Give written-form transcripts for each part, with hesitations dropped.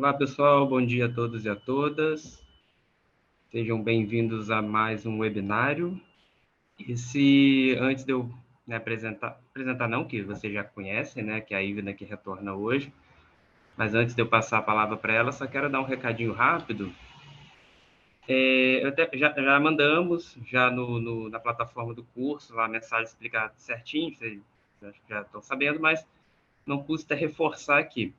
Olá, pessoal, bom dia a todos e a todas. Sejam bem-vindos a mais um webinário. Antes de eu apresentar não, que vocês já conhecem, né, que é a Ivna que retorna hoje, mas antes de eu passar a palavra para ela, só quero dar um recadinho rápido. Já mandamos, na plataforma do curso, lá a mensagem explicada certinho, vocês já estão sabendo, mas não custa reforçar aqui.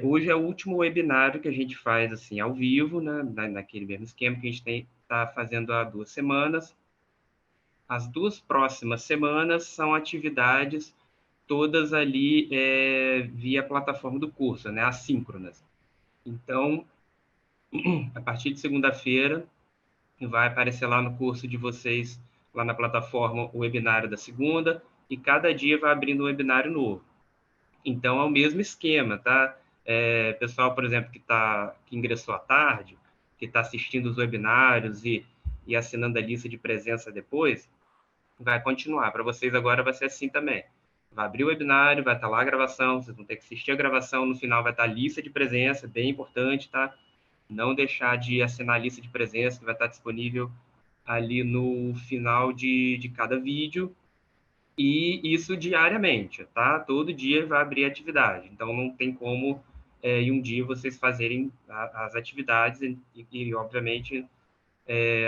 Hoje é o último webinário que a gente faz assim ao vivo, né, naquele mesmo esquema que a gente está fazendo há 2 semanas. As 2 próximas semanas são atividades todas ali via plataforma do curso, né, assíncronas. Então, a partir de segunda-feira, vai aparecer lá no curso de vocês, lá na plataforma, o webinário da segunda, e cada dia vai abrindo um webinário novo. Então, é o mesmo esquema, tá? Pessoal, por exemplo, que ingressou à tarde, que está assistindo os webinários e assinando a lista de presença depois, vai continuar. Para vocês agora vai ser assim também. Vai abrir o webinário, vai estar lá a gravação, vocês vão ter que assistir a gravação, no final vai estar a lista de presença, bem importante, tá? Não deixar de assinar a lista de presença, que vai estar disponível ali no final de cada vídeo, e isso diariamente, tá? Todo dia vai abrir atividade, então não tem como em um dia vocês fazerem as atividades e obviamente,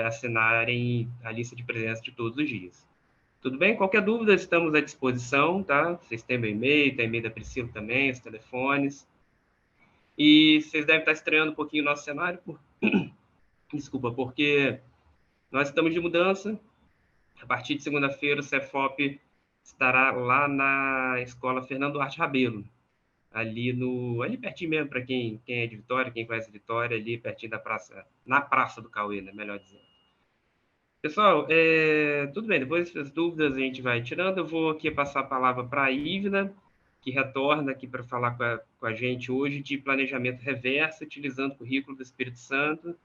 assinarem a lista de presença de todos os dias. Tudo bem? Qualquer dúvida, estamos à disposição, tá? Vocês têm meu e-mail, tem e-mail da Priscila também, os telefones. E vocês devem estar estranhando um pouquinho o nosso cenário, desculpa, porque nós estamos de mudança. A partir de segunda-feira, o Cefop estará lá na Escola Fernando Duarte Rabelo, ali pertinho mesmo, para quem é de Vitória, quem conhece Vitória, ali pertinho da praça, na Praça do Cauê, né, melhor dizendo. Pessoal, tudo bem, depois das dúvidas a gente vai tirando. Eu vou aqui passar a palavra para a Ivna, que retorna aqui para falar com a gente hoje de planejamento reverso, utilizando o currículo do Espírito Santo.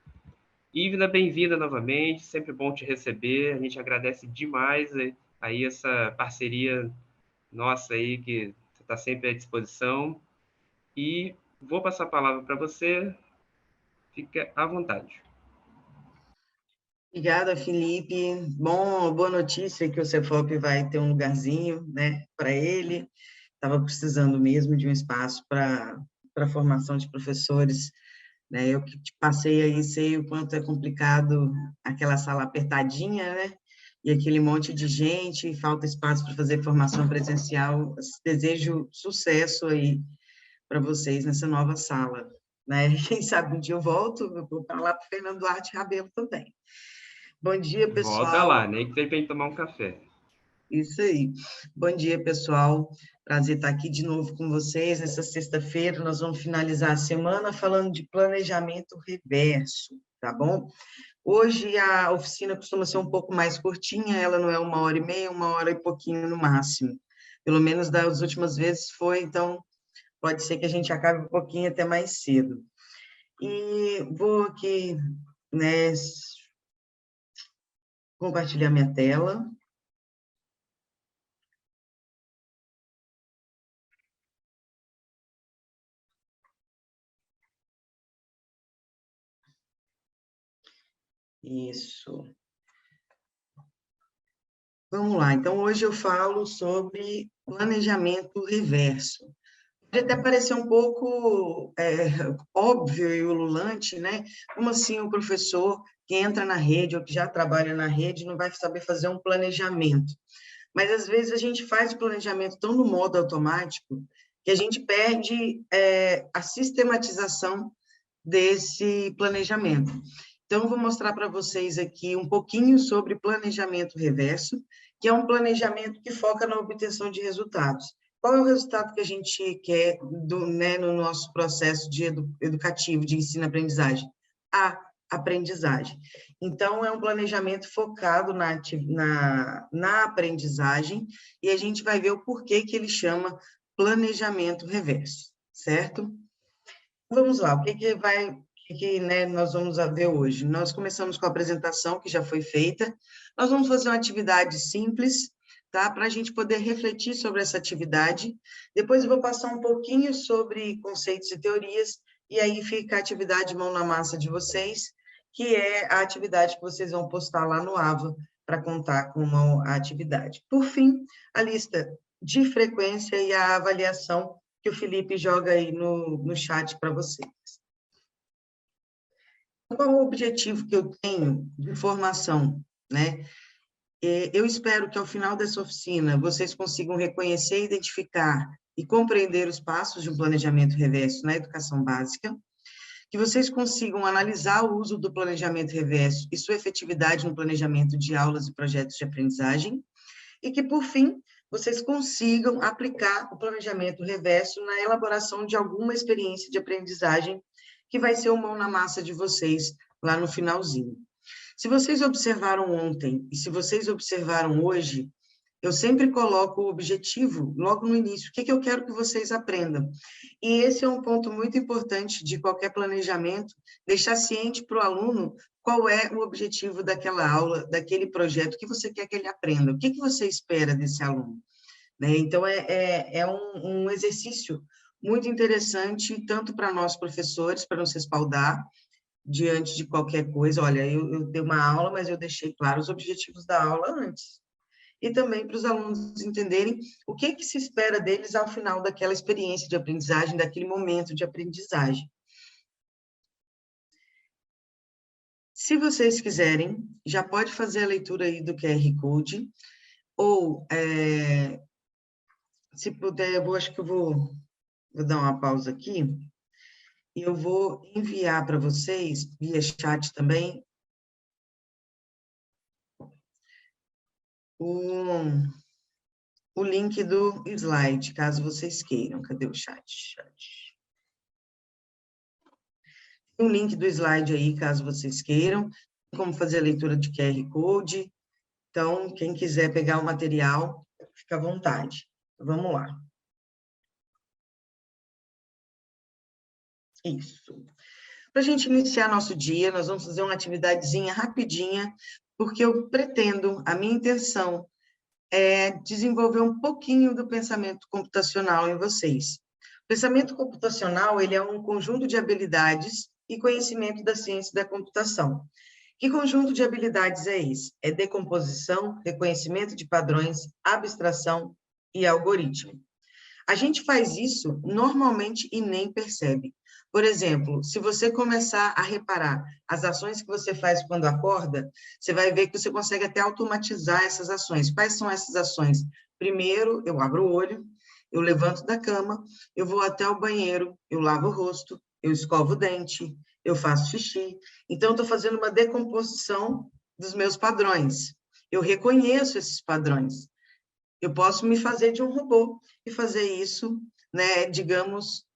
Ivna, bem-vinda novamente, sempre bom te receber, a gente agradece demais aí essa parceria nossa aí, que você está sempre à disposição, e vou passar a palavra para você, fica à vontade. Obrigada, Felipe. Boa notícia que o Cefop vai ter um lugarzinho, né, para ele. Estava precisando mesmo de um espaço para formação de professores, né? Eu que passei aí, sei o quanto é complicado aquela sala apertadinha, né? E aquele monte de gente, falta espaço para fazer formação presencial. Desejo sucesso aí para vocês nessa nova sala, né? Quem sabe um dia eu volto, eu vou para lá para Fernando Duarte Rabelo também. Bom dia, Volta pessoal. lá, nem que seja para tomar um café. Isso aí. Bom dia, pessoal. Prazer estar aqui de novo com vocês. Nessa sexta-feira, nós vamos finalizar a semana falando de planejamento reverso, tá bom? Hoje a oficina costuma ser um pouco mais curtinha, ela não é 1h30, 1h e pouquinho no máximo. Pelo menos das últimas vezes foi, então pode ser que a gente acabe um pouquinho até mais cedo. E vou aqui, né, compartilhar minha tela. Isso. Vamos lá, então hoje eu falo sobre planejamento reverso. Pode até parecer um pouco óbvio e ululante, né? Como assim o professor que entra na rede ou que já trabalha na rede não vai saber fazer um planejamento? Mas às vezes a gente faz o planejamento tão no modo automático que a gente perde a sistematização desse planejamento. Então, eu vou mostrar para vocês aqui um pouquinho sobre planejamento reverso, que é um planejamento que foca na obtenção de resultados. Qual é o resultado que a gente quer no nosso processo educativo, de ensino-aprendizagem? A aprendizagem. Então, é um planejamento focado na aprendizagem, e a gente vai ver o porquê que ele chama planejamento reverso, certo? Vamos lá, o que nós vamos ver hoje? Nós começamos com a apresentação, que já foi feita. Nós vamos fazer uma atividade simples, tá? Para a gente poder refletir sobre essa atividade. Depois eu vou passar um pouquinho sobre conceitos e teorias, e aí fica a atividade mão na massa de vocês, que é a atividade que vocês vão postar lá no AVA para contar com uma atividade. Por fim, a lista de frequência e a avaliação que o Felipe joga aí no chat para vocês. Qual o objetivo que eu tenho de formação, né? Eu espero que, ao final dessa oficina, vocês consigam reconhecer, identificar e compreender os passos de um planejamento reverso na educação básica, que vocês consigam analisar o uso do planejamento reverso e sua efetividade no planejamento de aulas e projetos de aprendizagem, e que, por fim, vocês consigam aplicar o planejamento reverso na elaboração de alguma experiência de aprendizagem, que vai ser o mão na massa de vocês lá no finalzinho. Se vocês observaram ontem e se vocês observaram hoje, eu sempre coloco o objetivo logo no início. O que eu quero que vocês aprendam? E esse é um ponto muito importante de qualquer planejamento, deixar ciente para o aluno qual é o objetivo daquela aula, daquele projeto, que você quer que ele aprenda, o que você espera desse aluno. Né? Então, é um exercício muito interessante, tanto para nós professores, para nos respaldar, diante de qualquer coisa. Olha, eu dei uma aula, mas eu deixei claro os objetivos da aula antes. E também para os alunos entenderem o que se espera deles ao final daquela experiência de aprendizagem, daquele momento de aprendizagem. Se vocês quiserem, já pode fazer a leitura aí do QR Code, ou, se puder, acho que eu vou dar uma pausa aqui, e eu vou enviar para vocês, via chat também, o link do slide, caso vocês queiram. Cadê o chat? Tem um link do slide aí, caso vocês queiram, como fazer a leitura de QR Code. Então, quem quiser pegar o material, fica à vontade. Vamos lá. Isso. Para a gente iniciar nosso dia, nós vamos fazer uma atividadezinha rapidinha, porque eu pretendo, a minha intenção é desenvolver um pouquinho do pensamento computacional em vocês. O pensamento computacional, ele é um conjunto de habilidades e conhecimento da ciência da computação. Que conjunto de habilidades é esse? É decomposição, reconhecimento de padrões, abstração e algoritmo. A gente faz isso normalmente e nem percebe. Por exemplo, se você começar a reparar as ações que você faz quando acorda, você vai ver que você consegue até automatizar essas ações. Quais são essas ações? Primeiro, eu abro o olho, eu levanto da cama, eu vou até o banheiro, eu lavo o rosto, eu escovo o dente, eu faço xixi. Então, estou fazendo uma decomposição dos meus padrões. Eu reconheço esses padrões. Eu posso me fazer de um robô e fazer isso, né, digamos,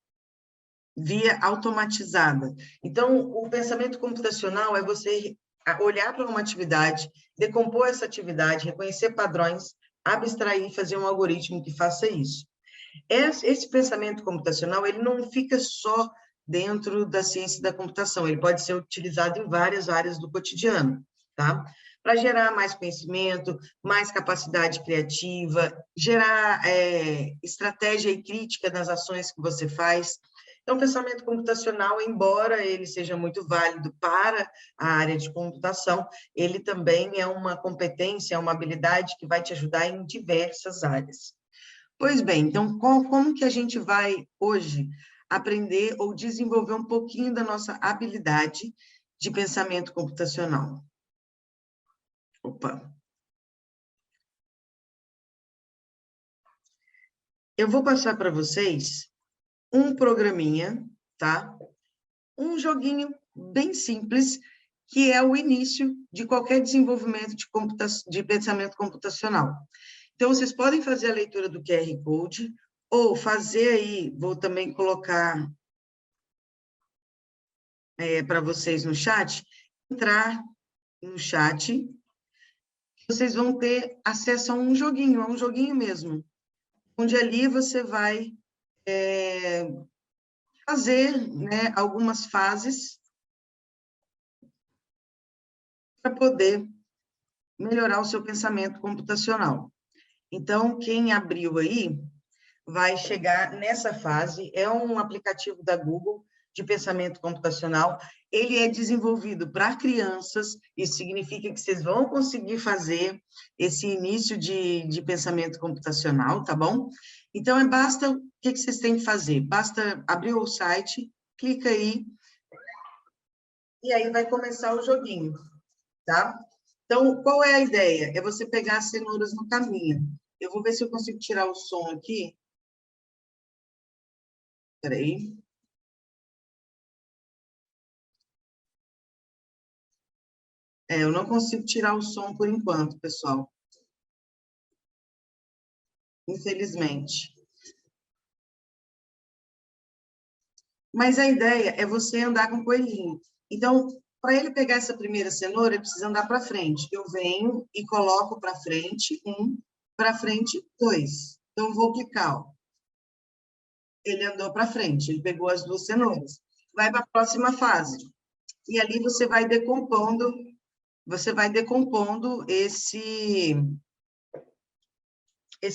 via automatizada. Então, o pensamento computacional é você olhar para uma atividade, decompor essa atividade, reconhecer padrões, abstrair e fazer um algoritmo que faça isso. Esse pensamento computacional, ele não fica só dentro da ciência da computação, ele pode ser utilizado em várias áreas do cotidiano, tá? Para gerar mais conhecimento, mais capacidade criativa, gerar estratégia e crítica nas ações que você faz. Então, o pensamento computacional, embora ele seja muito válido para a área de computação, ele também é uma competência, é uma habilidade que vai te ajudar em diversas áreas. Pois bem, então, como que a gente vai, hoje, aprender ou desenvolver um pouquinho da nossa habilidade de pensamento computacional? Opa! Eu vou passar para vocês um programinha, tá? Um joguinho bem simples, que é o início de qualquer desenvolvimento de pensamento computacional. Então, vocês podem fazer a leitura do QR Code, ou fazer aí, vou também colocar para vocês no chat, entrar no chat, vocês vão ter acesso a um joguinho mesmo, onde ali você vai fazer, né, algumas fases para poder melhorar o seu pensamento computacional. Então, quem abriu aí vai chegar nessa fase, é um aplicativo da Google, de pensamento computacional, ele é desenvolvido para crianças, isso significa que vocês vão conseguir fazer esse início de pensamento computacional, tá bom? Então, basta, o que vocês têm que fazer? Basta abrir o site, clica aí, e aí vai começar o joguinho, tá? Então, qual é a ideia? É você pegar as cenouras no caminho. Eu vou ver se eu consigo tirar o som aqui. Espera aí. Eu não consigo tirar o som por enquanto, pessoal. Infelizmente. Mas a ideia é você andar com o coelhinho. Então, para ele pegar essa primeira cenoura, ele precisa andar para frente. Eu venho e coloco para frente, para frente, 2. Então, vou clicar, ó. Ele andou para frente, ele pegou as 2 cenouras. Vai para a próxima fase. E ali você vai decompondo esse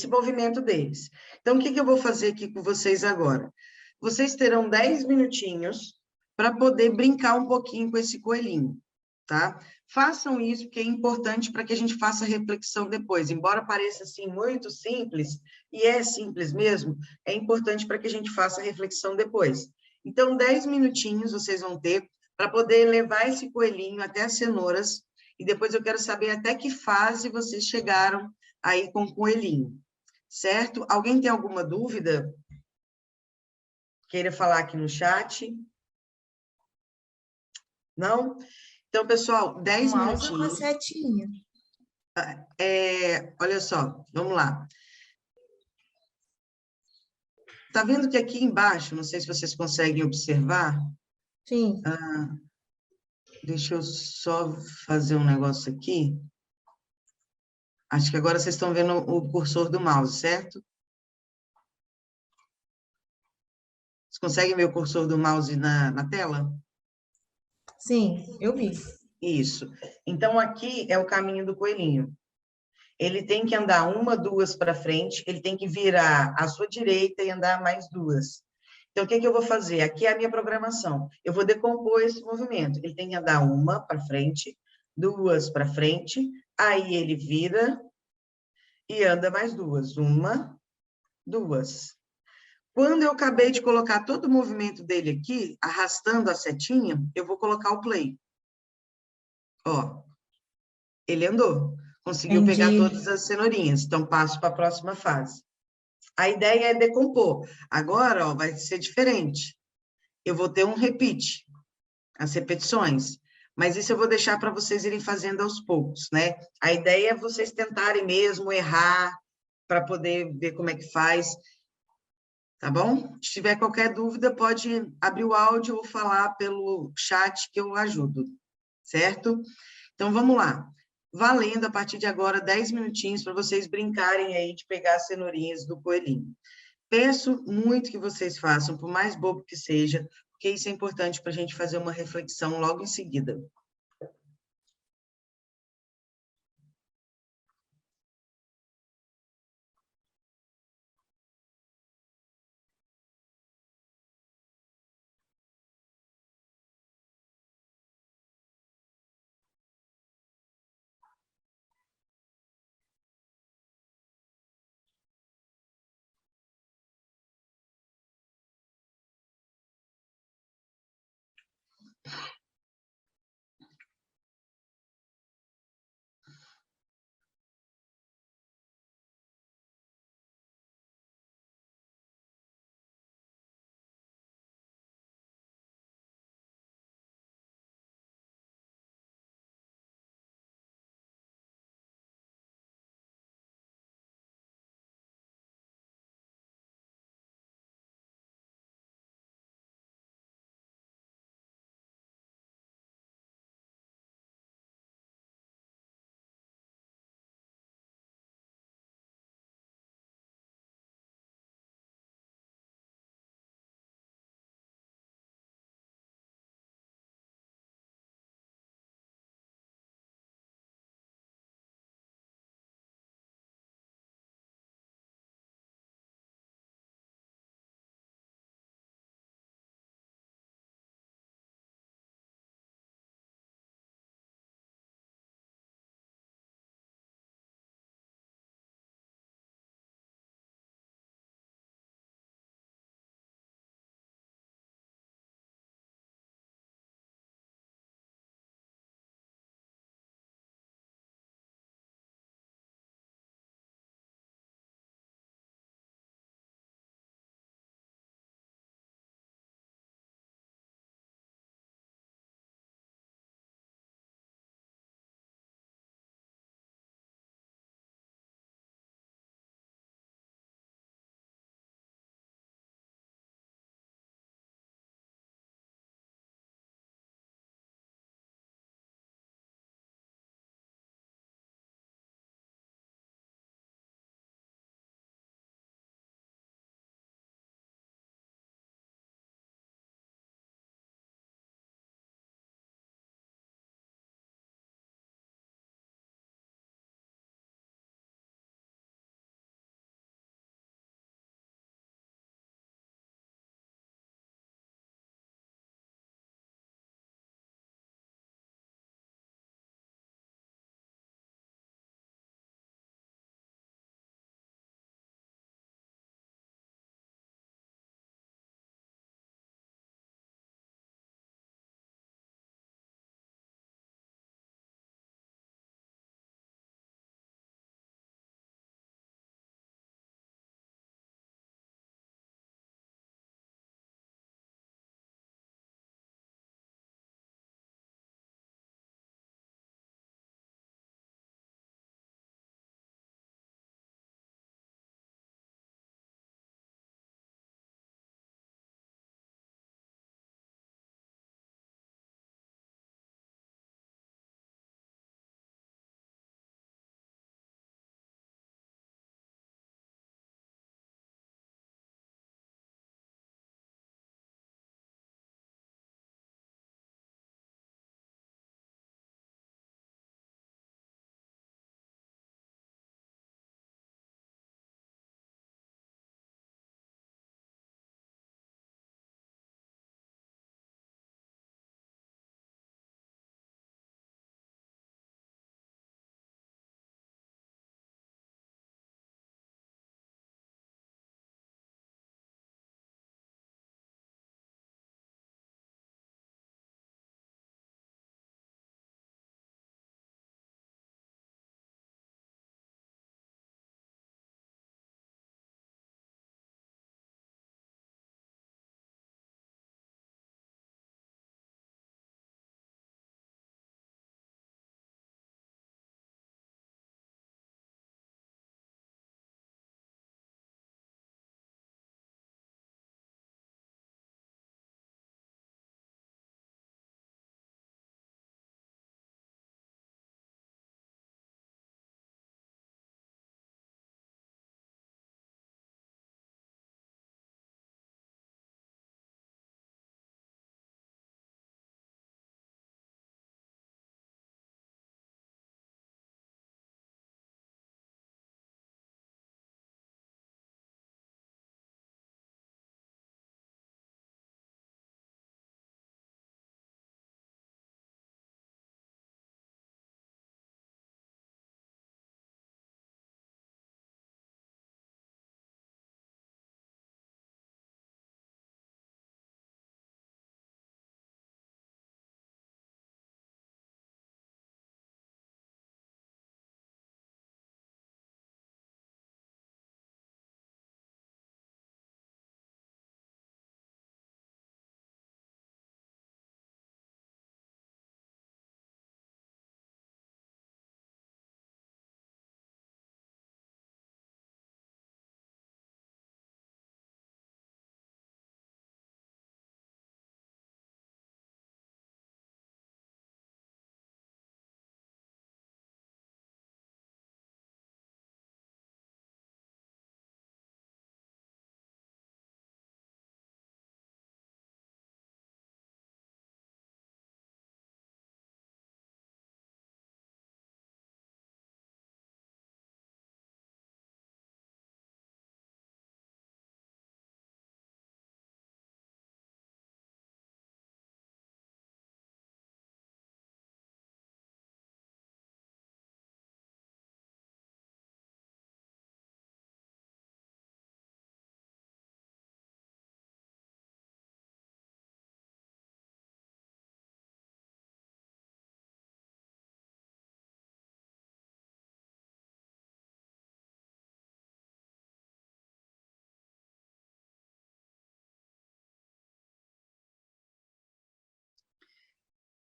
movimento deles. Então, o que eu vou fazer aqui com vocês agora? Vocês terão 10 minutinhos para poder brincar um pouquinho com esse coelhinho, tá? Façam isso, porque é importante para que a gente faça reflexão depois. Embora pareça, assim, muito simples, e é simples mesmo, é importante para que a gente faça reflexão depois. Então, 10 minutinhos vocês vão ter para poder levar esse coelhinho até as cenouras, e depois eu quero saber até que fase vocês chegaram aí com o coelhinho, certo? Alguém tem alguma dúvida? Queira falar aqui no chat? Não? Então, pessoal, 10 mouse com a minutinhos. setinha. Olha só, vamos lá. Tá vendo que aqui embaixo, não sei se vocês conseguem observar, Sim. deixa eu só fazer um negócio aqui. Acho que agora vocês estão vendo o cursor do mouse, certo? Vocês conseguem ver o cursor do mouse na tela? Sim, eu vi. Isso. Então, aqui é o caminho do coelhinho. Ele tem que andar 1, 2 para frente, ele tem que virar à sua direita e andar mais 2. Então, o que eu vou fazer? Aqui é a minha programação. Eu vou decompor esse movimento. Ele tem que andar 1 para frente, 2 para frente, aí ele vira e anda mais 2. 1, 2. Quando eu acabei de colocar todo o movimento dele aqui, arrastando a setinha, eu vou colocar o play. Ó, ele andou. Conseguiu pegar Entendi. todas as cenourinhas. Então, passo para a próxima fase. A ideia é decompor. Agora, ó, vai ser diferente. Eu vou ter um repeat, as repetições. Mas isso eu vou deixar para vocês irem fazendo aos poucos, né? A ideia é vocês tentarem mesmo errar, para poder ver como é que faz. Tá bom? Se tiver qualquer dúvida, pode abrir o áudio ou falar pelo chat que eu ajudo, certo? Então, vamos lá. Valendo, a partir de agora, 10 minutinhos para vocês brincarem aí de pegar as cenourinhas do coelhinho. Peço muito que vocês façam, por mais bobo que seja, porque isso é importante para a gente fazer uma reflexão logo em seguida.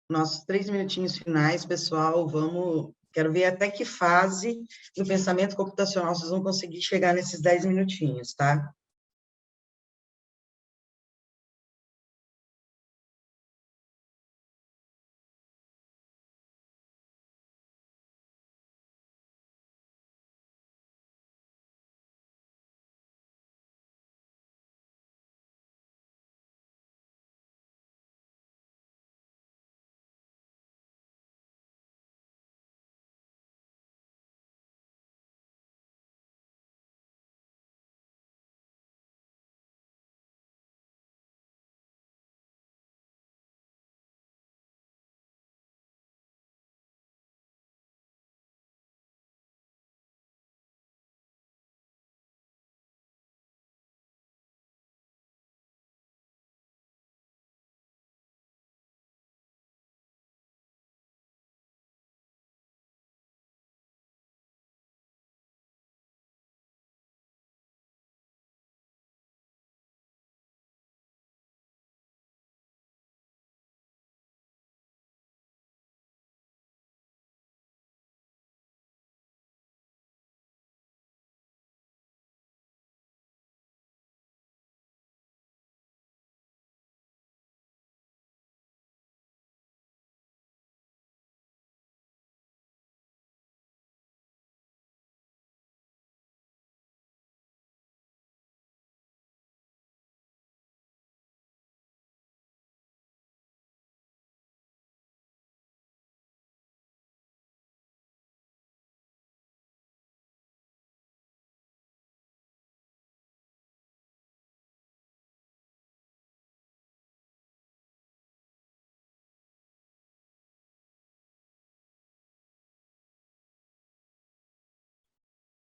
nossos 3 minutinhos finais, pessoal. Quero ver até que fase do pensamento computacional vocês vão conseguir chegar nesses 10 minutinhos, tá?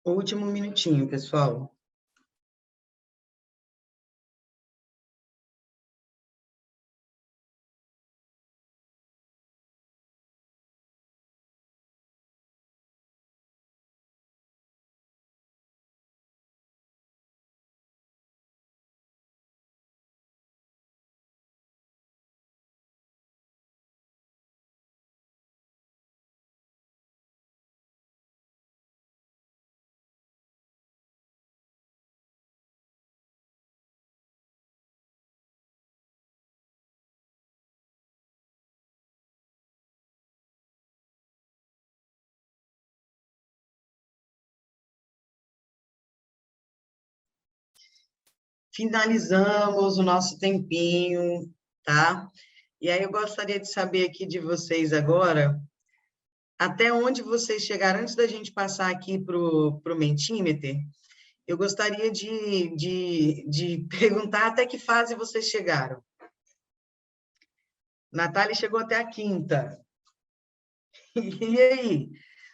O último minutinho, pessoal. Finalizamos o nosso tempinho, tá? E aí eu gostaria de saber aqui de vocês agora, até onde vocês chegaram, antes da gente passar aqui para o Mentimeter, eu gostaria de perguntar até que fase vocês chegaram. Natália chegou até a quinta. E aí?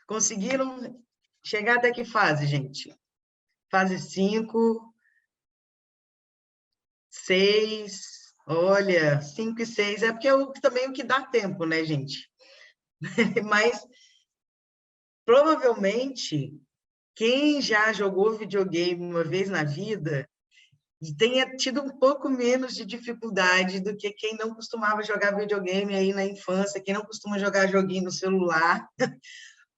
Conseguiram chegar até que fase, gente? Fase 5, 6, olha, 5 e 6, é porque também o que dá tempo, né, gente? Mas, provavelmente, quem já jogou videogame uma vez na vida tenha tido um pouco menos de dificuldade do que quem não costumava jogar videogame aí na infância, quem não costuma jogar joguinho no celular,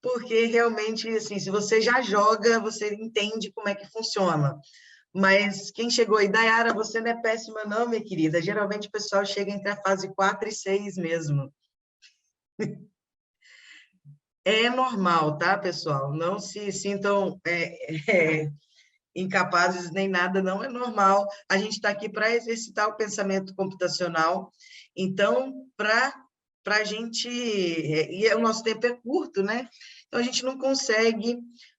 porque realmente, assim, se você já joga, você entende como é que funciona. Mas quem chegou aí, Dayara, você não é péssima não, minha querida. Geralmente o pessoal chega entre a fase 4 e 6 mesmo. É normal, tá, pessoal? Não se sintam incapazes nem nada, não é normal. A gente está aqui para exercitar o pensamento computacional. Então, para a gente... E o nosso tempo é curto, né? Então, a gente não consegue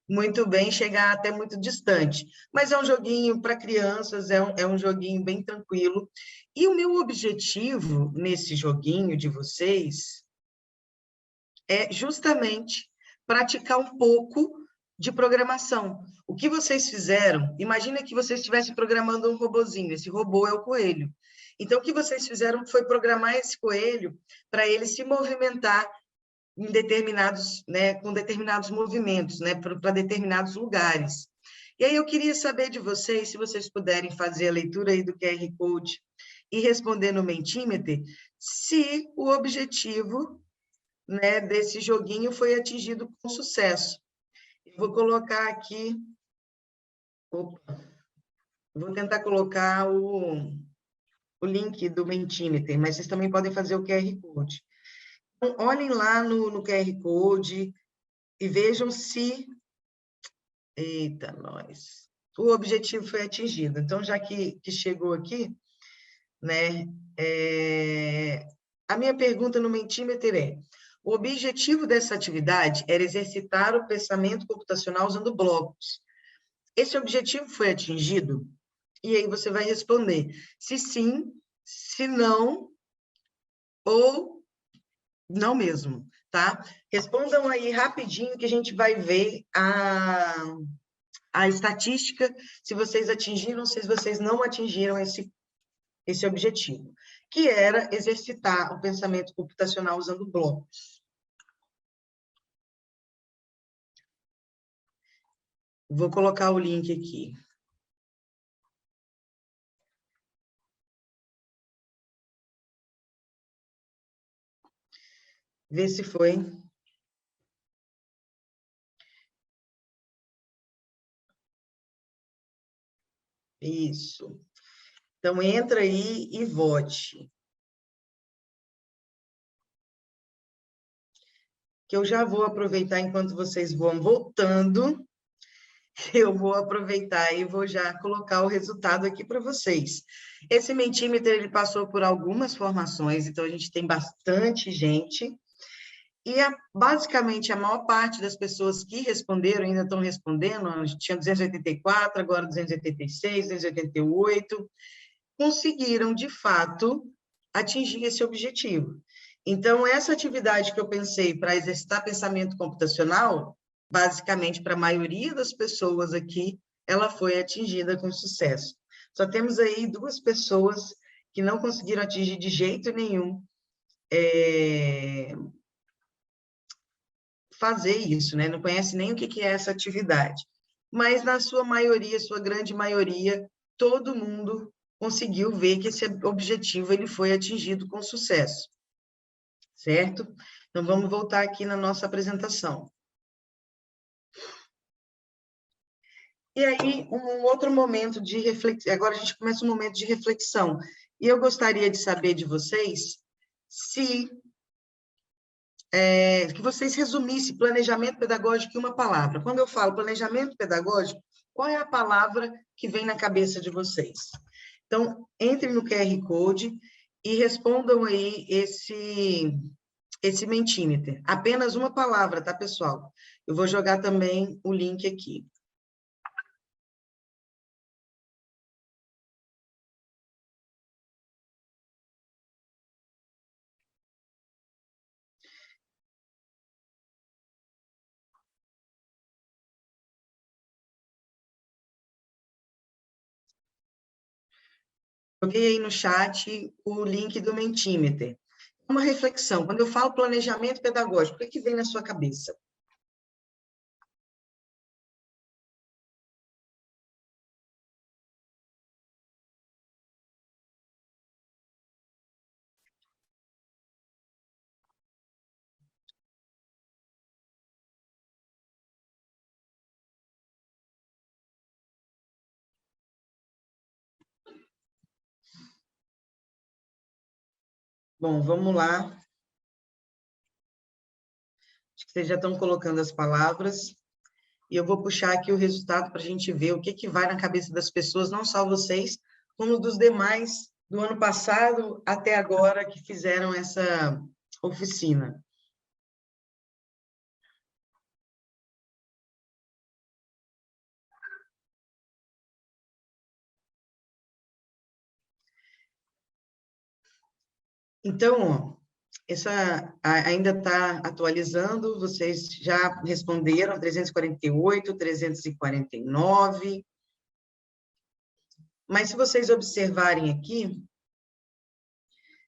muito bem chegar até muito distante. Mas é um joguinho para crianças, é um joguinho bem tranquilo. E o meu objetivo nesse joguinho de vocês é justamente praticar um pouco de programação. O que vocês fizeram, imagina que vocês estivessem programando um robozinho, esse robô é o coelho. Então, o que vocês fizeram foi programar esse coelho para ele se movimentar em determinados, né, com determinados movimentos, né, para determinados lugares. E aí eu queria saber de vocês, se vocês puderem fazer a leitura aí do QR Code e responder no Mentimeter se o objetivo, né, desse joguinho foi atingido com sucesso. Eu vou colocar aqui... Opa, vou tentar colocar o link do Mentimeter, mas vocês também podem fazer o QR Code. Então, olhem lá no QR Code e vejam se... Eita, nós! O objetivo foi atingido. Então, já que chegou aqui, né, a minha pergunta no Mentimeter é: o objetivo dessa atividade era exercitar o pensamento computacional usando blocos. Esse objetivo foi atingido? E aí você vai responder se sim, se não, ou não mesmo, tá? Respondam aí rapidinho que a gente vai ver a estatística, se vocês atingiram, se vocês não atingiram esse objetivo, que era exercitar o pensamento computacional usando blocos. Vou colocar o link aqui. Vê se foi. Isso. Então, entra aí e vote. Que eu já vou aproveitar, enquanto vocês vão voltando, eu vou aproveitar e vou já colocar o resultado aqui para vocês. Esse Mentimeter, ele passou por algumas formações, então a gente tem bastante gente, e basicamente a maior parte das pessoas que responderam, ainda estão respondendo, tinha 284, agora 286, 288, conseguiram, de fato, atingir esse objetivo. Então, essa atividade que eu pensei para exercitar pensamento computacional, basicamente, para a maioria das pessoas aqui, ela foi atingida com sucesso. Só temos aí 2 pessoas que não conseguiram atingir de jeito nenhum fazer isso, né? Não conhece nem o que é essa atividade. Mas, na sua maioria, sua grande maioria, todo mundo conseguiu ver que esse objetivo ele foi atingido com sucesso. Certo? Então, vamos voltar aqui na nossa apresentação. E aí, um outro momento de reflexão. Agora a gente começa um momento de reflexão. E eu gostaria de saber de vocês se... que vocês resumissem planejamento pedagógico em uma palavra. Quando eu falo planejamento pedagógico, qual é a palavra que vem na cabeça de vocês? Então, entrem no QR Code e respondam aí esse Mentimeter. Apenas uma palavra, tá, pessoal? Eu vou jogar também o link aqui. Joguei aí no chat o link do Mentimeter. Uma reflexão. Quando eu falo planejamento pedagógico, o que vem na sua cabeça? Bom, vamos lá. Acho que vocês já estão colocando as palavras. E eu vou puxar aqui o resultado para a gente ver o que vai na cabeça das pessoas, não só vocês, como dos demais do ano passado até agora que fizeram essa oficina. Então, ó, essa ainda está atualizando, vocês já responderam 348, 349. Mas se vocês observarem aqui,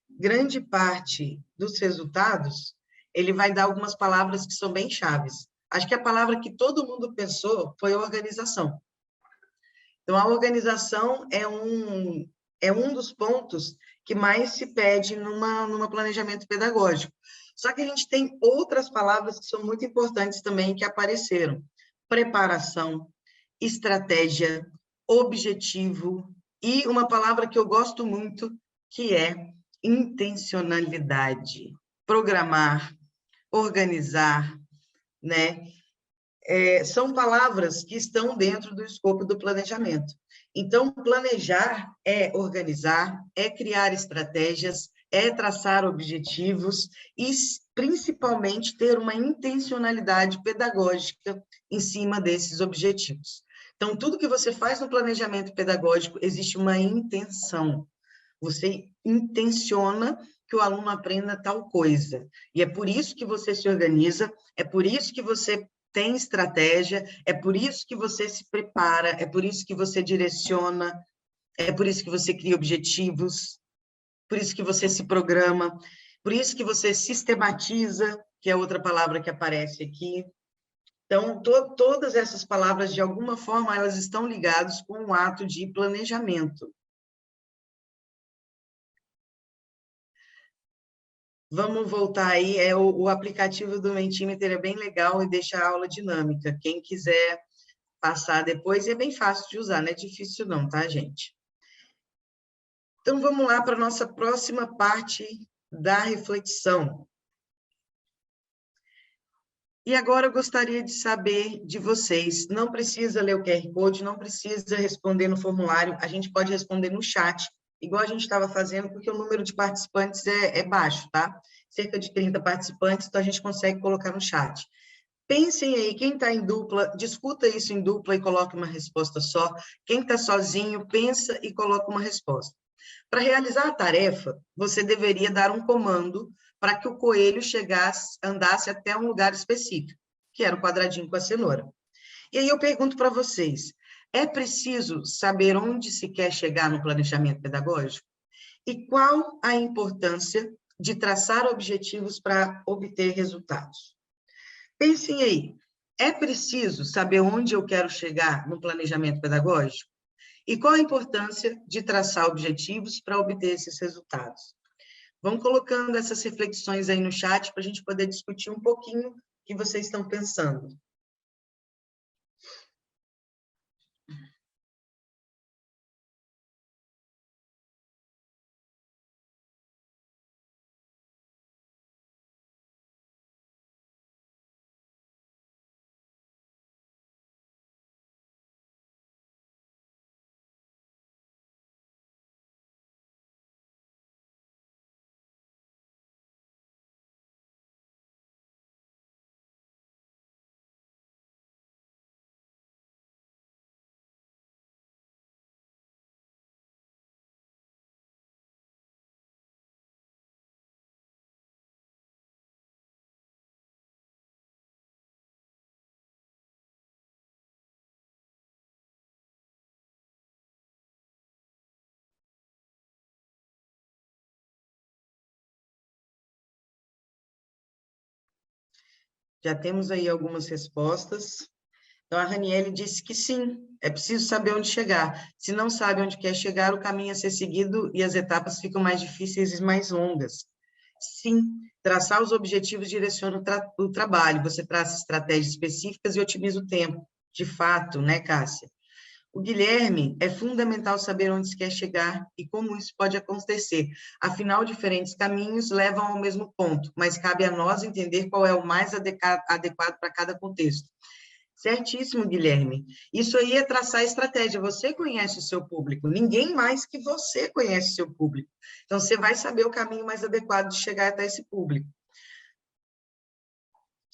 grande parte dos resultados, ele vai dar algumas palavras que são bem chaves. Acho que a palavra que todo mundo pensou foi organização. Então, a organização é um dos pontos que mais se pede numa planejamento pedagógico. Só que a gente tem outras palavras que são muito importantes também que apareceram. Preparação, estratégia, objetivo e uma palavra que eu gosto muito, que é intencionalidade. Programar, organizar, né? São palavras que estão dentro do escopo do planejamento. Então, planejar é organizar, é criar estratégias, é traçar objetivos e, principalmente, ter uma intencionalidade pedagógica em cima desses objetivos. Então, tudo que você faz no planejamento pedagógico, existe uma intenção. Você intenciona que o aluno aprenda tal coisa. E é por isso que você se organiza, é por isso que você tem estratégia, é por isso que você se prepara, é por isso que você direciona, é por isso que você cria objetivos, por isso que você se programa, por isso que você sistematiza, que é outra palavra que aparece aqui. Então, todas essas palavras, de alguma forma, elas estão ligadas com o ato de planejamento. Vamos voltar aí, o aplicativo do Mentimeter é bem legal e deixa a aula dinâmica. Quem quiser passar depois, é bem fácil de usar, não é difícil não, tá, gente? Então, vamos lá para a nossa próxima parte da reflexão. E agora eu gostaria de saber de vocês, não precisa ler o QR Code, não precisa responder no formulário, a gente pode responder no chat, igual a gente estava fazendo, porque o número de participantes é baixo, tá? Cerca de 30 participantes, então a gente consegue colocar no chat. Pensem aí, quem está em dupla, discuta isso em dupla e coloque uma resposta só. Quem está sozinho, pensa e coloca uma resposta. Para realizar a tarefa, você deveria dar um comando para que o coelho andasse até um lugar específico, que era o quadradinho com a cenoura. E aí eu pergunto para vocês, é preciso saber onde se quer chegar no planejamento pedagógico? E qual a importância de traçar objetivos para obter resultados? Pensem aí, é preciso saber onde eu quero chegar no planejamento pedagógico? E qual a importância de traçar objetivos para obter esses resultados? Vão colocando essas reflexões aí no chat para a gente poder discutir um pouquinho o que vocês estão pensando. Já temos aí algumas respostas. Então, a Raniele disse que sim, é preciso saber onde chegar. Se não sabe onde quer chegar, o caminho a ser seguido e as etapas ficam mais difíceis e mais longas. Sim, traçar os objetivos direciona o trabalho, você traça estratégias específicas e otimiza o tempo. De fato, né, Cássia? O Guilherme, é fundamental saber onde se quer chegar e como isso pode acontecer. Afinal, diferentes caminhos levam ao mesmo ponto, mas cabe a nós entender qual é o mais adequado para cada contexto. Certíssimo, Guilherme. Isso aí é traçar estratégia. Você conhece o seu público, ninguém mais que você conhece o seu público. Então, você vai saber o caminho mais adequado de chegar até esse público.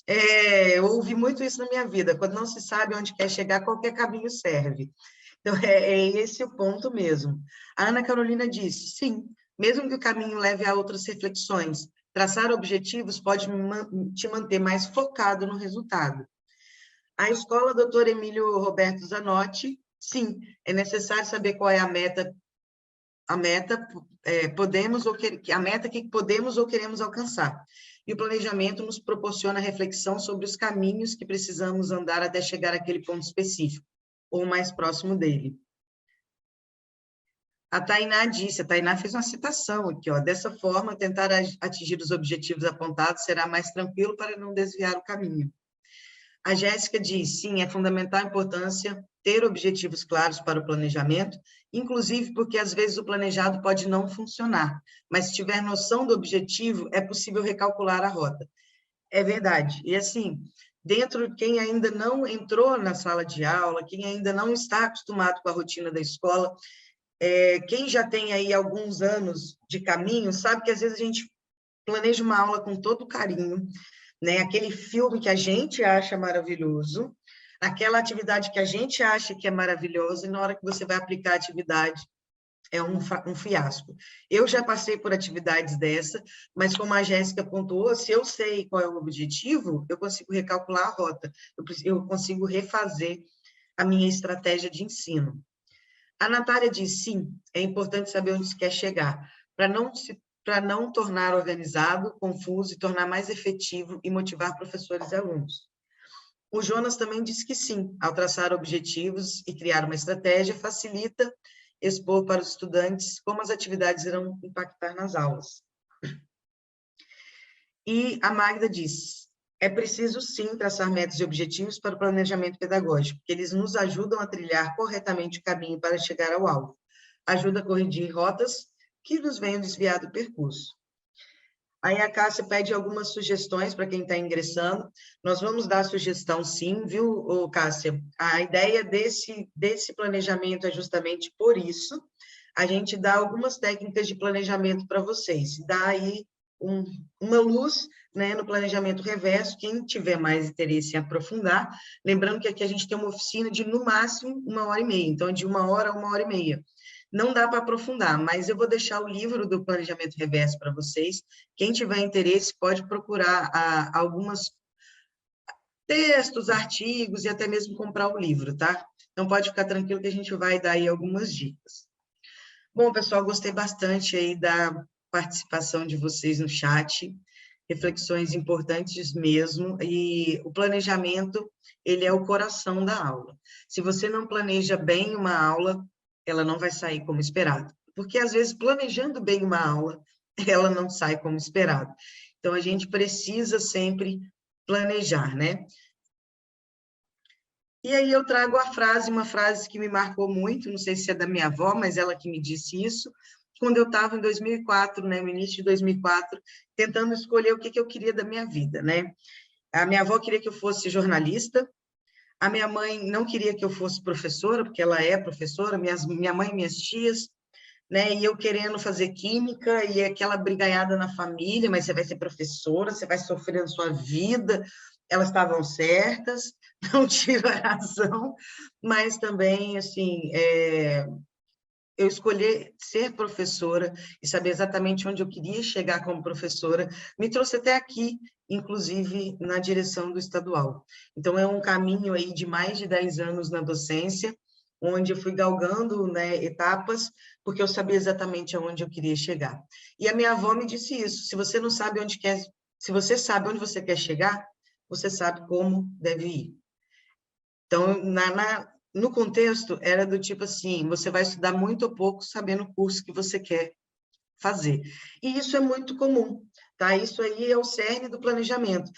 Eu ouvi muito isso na minha vida. Quando não se sabe onde quer chegar, qualquer caminho serve. Então, é esse o ponto mesmo. A Ana Carolina disse, sim, mesmo que o caminho leve a outras reflexões, traçar objetivos pode te manter mais focado no resultado. A escola Dr. Emílio Roberto Zanotti, sim, é necessário saber qual é a meta que podemos ou queremos alcançar. E o planejamento nos proporciona reflexão sobre os caminhos que precisamos andar até chegar àquele ponto específico, ou mais próximo dele. A Tainá disse, a Tainá fez uma citação aqui, ó, dessa forma, tentar atingir os objetivos apontados será mais tranquilo para não desviar o caminho. A Jéssica diz, sim, é fundamental a importância ter objetivos claros para o planejamento, inclusive porque às vezes o planejado pode não funcionar, mas se tiver noção do objetivo, é possível recalcular a rota. É verdade. E assim, dentro de quem ainda não entrou na sala de aula, quem ainda não está acostumado com a rotina da escola, quem já tem aí alguns anos de caminho, sabe que às vezes a gente planeja uma aula com todo carinho, né? Aquele filme que a gente acha maravilhoso, aquela atividade que a gente acha que é maravilhosa, e na hora que você vai aplicar a atividade, é um fiasco. Eu já passei por atividades dessa, mas como a Jéssica pontuou, se eu sei qual é o objetivo, eu consigo recalcular a rota, eu consigo refazer a minha estratégia de ensino. A Natália diz, sim, é importante saber onde se quer chegar, para não tornar organizado, confuso e tornar mais efetivo e motivar professores e alunos. O Jonas também diz que sim, ao traçar objetivos e criar uma estratégia, facilita expor para os estudantes como as atividades irão impactar nas aulas. E a Magda diz, é preciso sim traçar metas e objetivos para o planejamento pedagógico, porque eles nos ajudam a trilhar corretamente o caminho para chegar ao alvo. Ajuda a corrigir rotas que nos venham desviar do percurso. Aí a Cássia pede algumas sugestões para quem está ingressando. Nós vamos dar sugestão sim, viu, Cássia? A ideia desse planejamento é justamente por isso. A gente dá algumas técnicas de planejamento para vocês. Dá aí uma luz, né, no planejamento reverso, quem tiver mais interesse em aprofundar. Lembrando que aqui a gente tem uma oficina de, no máximo, 1h30. Então, de 1 hora a 1h30. Não dá para aprofundar, mas eu vou deixar o livro do planejamento reverso para vocês. Quem tiver interesse pode procurar alguns textos, artigos e até mesmo comprar o livro, tá? Então pode ficar tranquilo que a gente vai dar aí algumas dicas. Bom, pessoal, gostei bastante aí da participação de vocês no chat, reflexões importantes mesmo, e o planejamento, ele é o coração da aula. Se você não planeja bem uma aula, ela não vai sair como esperado. Porque, às vezes, planejando bem uma aula, ela não sai como esperado. Então, a gente precisa sempre planejar, né? E aí eu trago uma frase que me marcou muito, não sei se é da minha avó, mas ela que me disse isso, quando eu estava em 2004, né, no início de 2004, tentando escolher o que eu queria da minha vida, né? A minha avó queria que eu fosse jornalista, a minha mãe não queria que eu fosse professora, porque ela é professora, minha mãe e minhas tias, né? E eu querendo fazer química, e aquela brigaiada na família, mas você vai ser professora, você vai sofrer na sua vida. Elas estavam certas, não tiro a razão, mas também, assim, eu escolher ser professora e saber exatamente onde eu queria chegar como professora, me trouxe até aqui, inclusive na direção do estadual. Então, é um caminho aí de mais de 10 anos na docência, onde eu fui galgando, né, etapas, porque eu sabia exatamente aonde eu queria chegar. E a minha avó me disse isso, se você não sabe onde quer, se você sabe onde você quer chegar, você sabe como deve ir. Então, no contexto, era do tipo assim, você vai estudar muito ou pouco sabendo o curso que você quer fazer. E isso é muito comum, tá? Isso aí é o cerne do planejamento.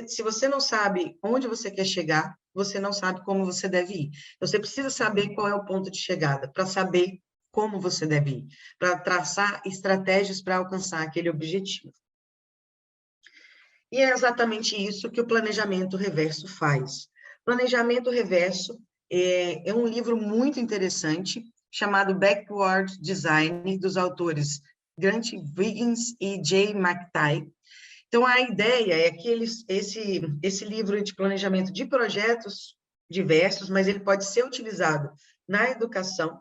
Se você não sabe onde você quer chegar, você não sabe como você deve ir. Você precisa saber qual é o ponto de chegada, para saber como você deve ir, para traçar estratégias para alcançar aquele objetivo. E é exatamente isso que o planejamento reverso faz. Planejamento reverso é um livro muito interessante, chamado Backward Design, dos autores Grant Wiggins e Jay McTighe. Então, a ideia é que esse livro de planejamento de projetos diversos, mas ele pode ser utilizado na educação,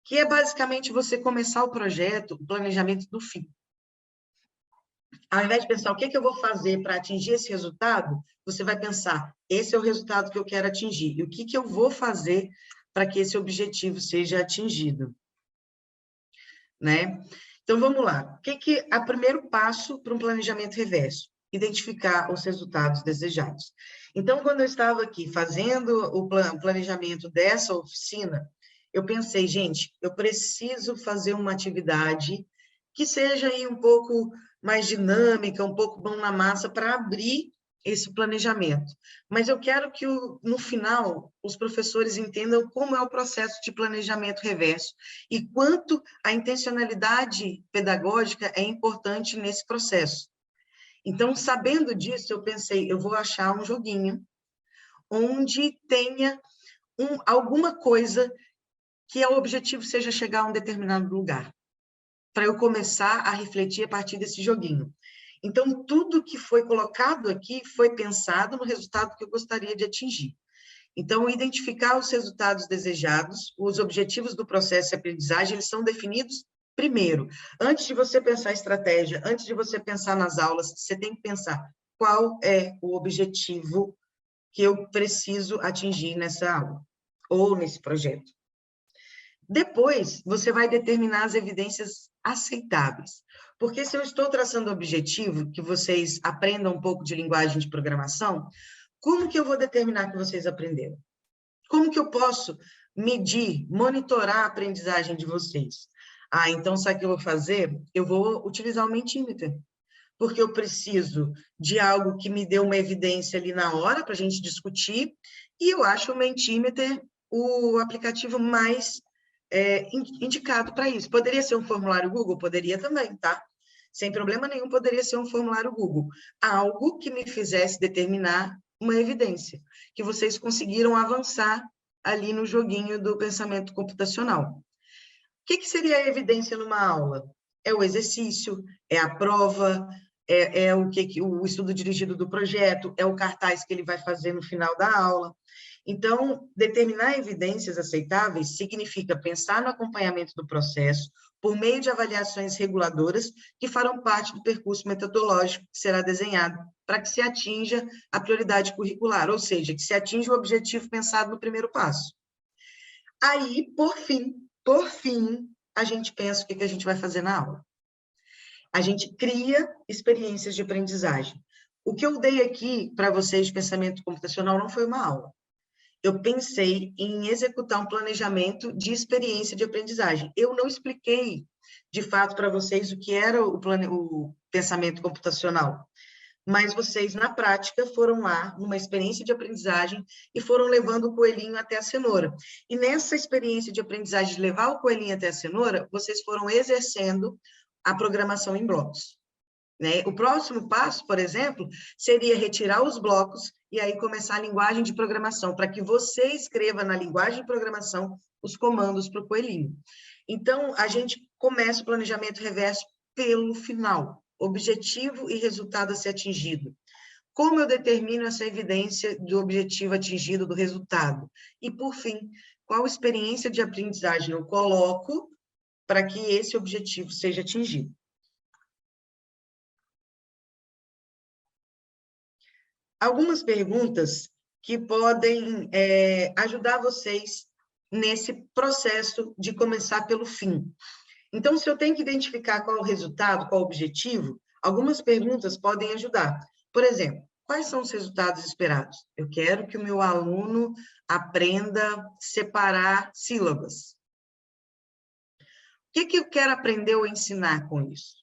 que é basicamente você começar o projeto, o planejamento do fim. Ao invés de pensar o que eu vou fazer para atingir esse resultado, você vai pensar, esse é o resultado que eu quero atingir, e o que eu vou fazer para que esse objetivo seja atingido, né? Então, vamos lá. O é o primeiro passo para um planejamento reverso? Identificar os resultados desejados. Então, quando eu estava aqui fazendo o planejamento dessa oficina, eu pensei, gente, eu preciso fazer uma atividade que seja aí um pouco mais dinâmica, um pouco mão na massa para abrir esse planejamento. Mas eu quero que, no final, os professores entendam como é o processo de planejamento reverso e quanto a intencionalidade pedagógica é importante nesse processo. Então, sabendo disso, eu pensei, eu vou achar um joguinho onde tenha alguma coisa que o objetivo seja chegar a um determinado lugar, para eu começar a refletir a partir desse joguinho. Então, tudo que foi colocado aqui foi pensado no resultado que eu gostaria de atingir. Então, identificar os resultados desejados, os objetivos do processo de aprendizagem, eles são definidos primeiro. Antes de você pensar estratégia, antes de você pensar nas aulas, você tem que pensar qual é o objetivo que eu preciso atingir nessa aula ou nesse projeto. Depois, você vai determinar as evidências aceitáveis. Porque se eu estou traçando o objetivo, que vocês aprendam um pouco de linguagem de programação, como que eu vou determinar que vocês aprenderam? Como que eu posso medir, monitorar a aprendizagem de vocês? Ah, então sabe o que eu vou fazer? Eu vou utilizar o Mentimeter, porque eu preciso de algo que me dê uma evidência ali na hora para a gente discutir, e eu acho o Mentimeter o aplicativo mais indicado para isso. Poderia ser um formulário Google? Poderia também, tá? Sem problema nenhum, poderia ser um formulário Google. Algo que me fizesse determinar uma evidência, que vocês conseguiram avançar ali no joguinho do pensamento computacional. O que seria a evidência numa aula? É o exercício, é a prova, é o estudo dirigido do projeto, é o cartaz que ele vai fazer no final da aula. Então, determinar evidências aceitáveis significa pensar no acompanhamento do processo por meio de avaliações reguladoras que farão parte do percurso metodológico que será desenhado para que se atinja a prioridade curricular, ou seja, que se atinja o objetivo pensado no primeiro passo. Aí, por fim, a gente pensa o que a gente vai fazer na aula. A gente cria experiências de aprendizagem. O que eu dei aqui para vocês de pensamento computacional não foi uma aula. Eu pensei em executar um planejamento de experiência de aprendizagem. Eu não expliquei, de fato, para vocês o que era o pensamento computacional, mas vocês, na prática, foram lá numa experiência de aprendizagem e foram levando o coelhinho até a cenoura. E nessa experiência de aprendizagem de levar o coelhinho até a cenoura, vocês foram exercendo a programação em blocos. Né? O próximo passo, por exemplo, seria retirar os blocos e aí começar a linguagem de programação, para que você escreva na linguagem de programação os comandos para o coelhinho. Então, a gente começa o planejamento reverso pelo final, objetivo e resultado a ser atingido. Como eu determino essa evidência do objetivo atingido, do resultado? E, por fim, qual experiência de aprendizagem eu coloco para que esse objetivo seja atingido? Algumas perguntas que podem ajudar vocês nesse processo de começar pelo fim. Então, se eu tenho que identificar qual é o resultado, qual é o objetivo, algumas perguntas podem ajudar. Por exemplo, quais são os resultados esperados? Eu quero que o meu aluno aprenda a separar sílabas. O que eu quero aprender ou ensinar com isso?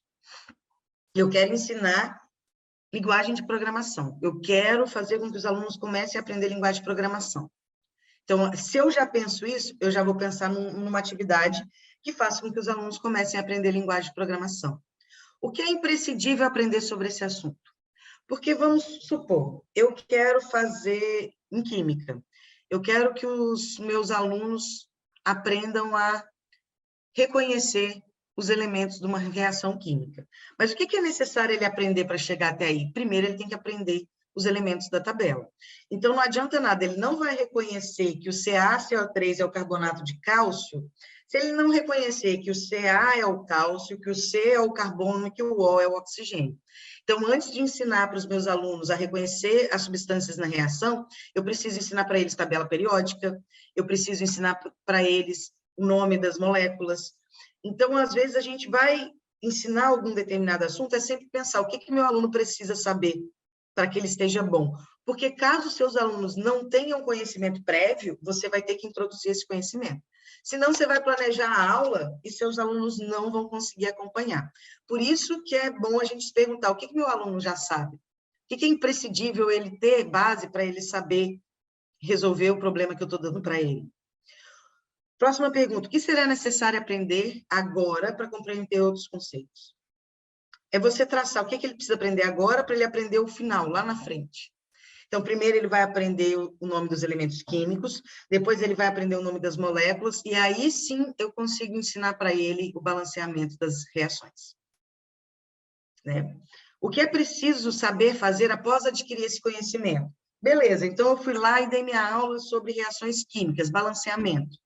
Eu quero ensinar linguagem de programação. Eu quero fazer com que os alunos comecem a aprender linguagem de programação. Então, se eu já penso isso, eu já vou pensar numa atividade que faça com que os alunos comecem a aprender linguagem de programação. O que é imprescindível aprender sobre esse assunto? Porque, vamos supor, eu quero fazer em química. Eu quero que os meus alunos aprendam a reconhecer os elementos de uma reação química. Mas o que é necessário ele aprender para chegar até aí? Primeiro, ele tem que aprender os elementos da tabela. Então, não adianta nada, ele não vai reconhecer que o CaCO3 é o carbonato de cálcio, se ele não reconhecer que o Ca é o cálcio, que o C é o carbono e que o O é o oxigênio. Então, antes de ensinar para os meus alunos a reconhecer as substâncias na reação, eu preciso ensinar para eles tabela periódica, eu preciso ensinar para eles o nome das moléculas. Então, às vezes, a gente vai ensinar algum determinado assunto, é sempre pensar o que meu aluno precisa saber para que ele esteja bom. Porque caso seus alunos não tenham conhecimento prévio, você vai ter que introduzir esse conhecimento. Senão, você vai planejar a aula e seus alunos não vão conseguir acompanhar. Por isso que é bom a gente se perguntar, o que meu aluno já sabe? O que é imprescindível ele ter base para ele saber resolver o problema que eu estou dando para ele? Próxima pergunta, o que será necessário aprender agora para compreender outros conceitos? É você traçar o que ele precisa aprender agora para ele aprender o final, lá na frente. Então, primeiro ele vai aprender o nome dos elementos químicos, depois ele vai aprender o nome das moléculas, e aí sim eu consigo ensinar para ele o balanceamento das reações. Né? O que é preciso saber fazer após adquirir esse conhecimento? Beleza, então eu fui lá e dei minha aula sobre reações químicas, balanceamento.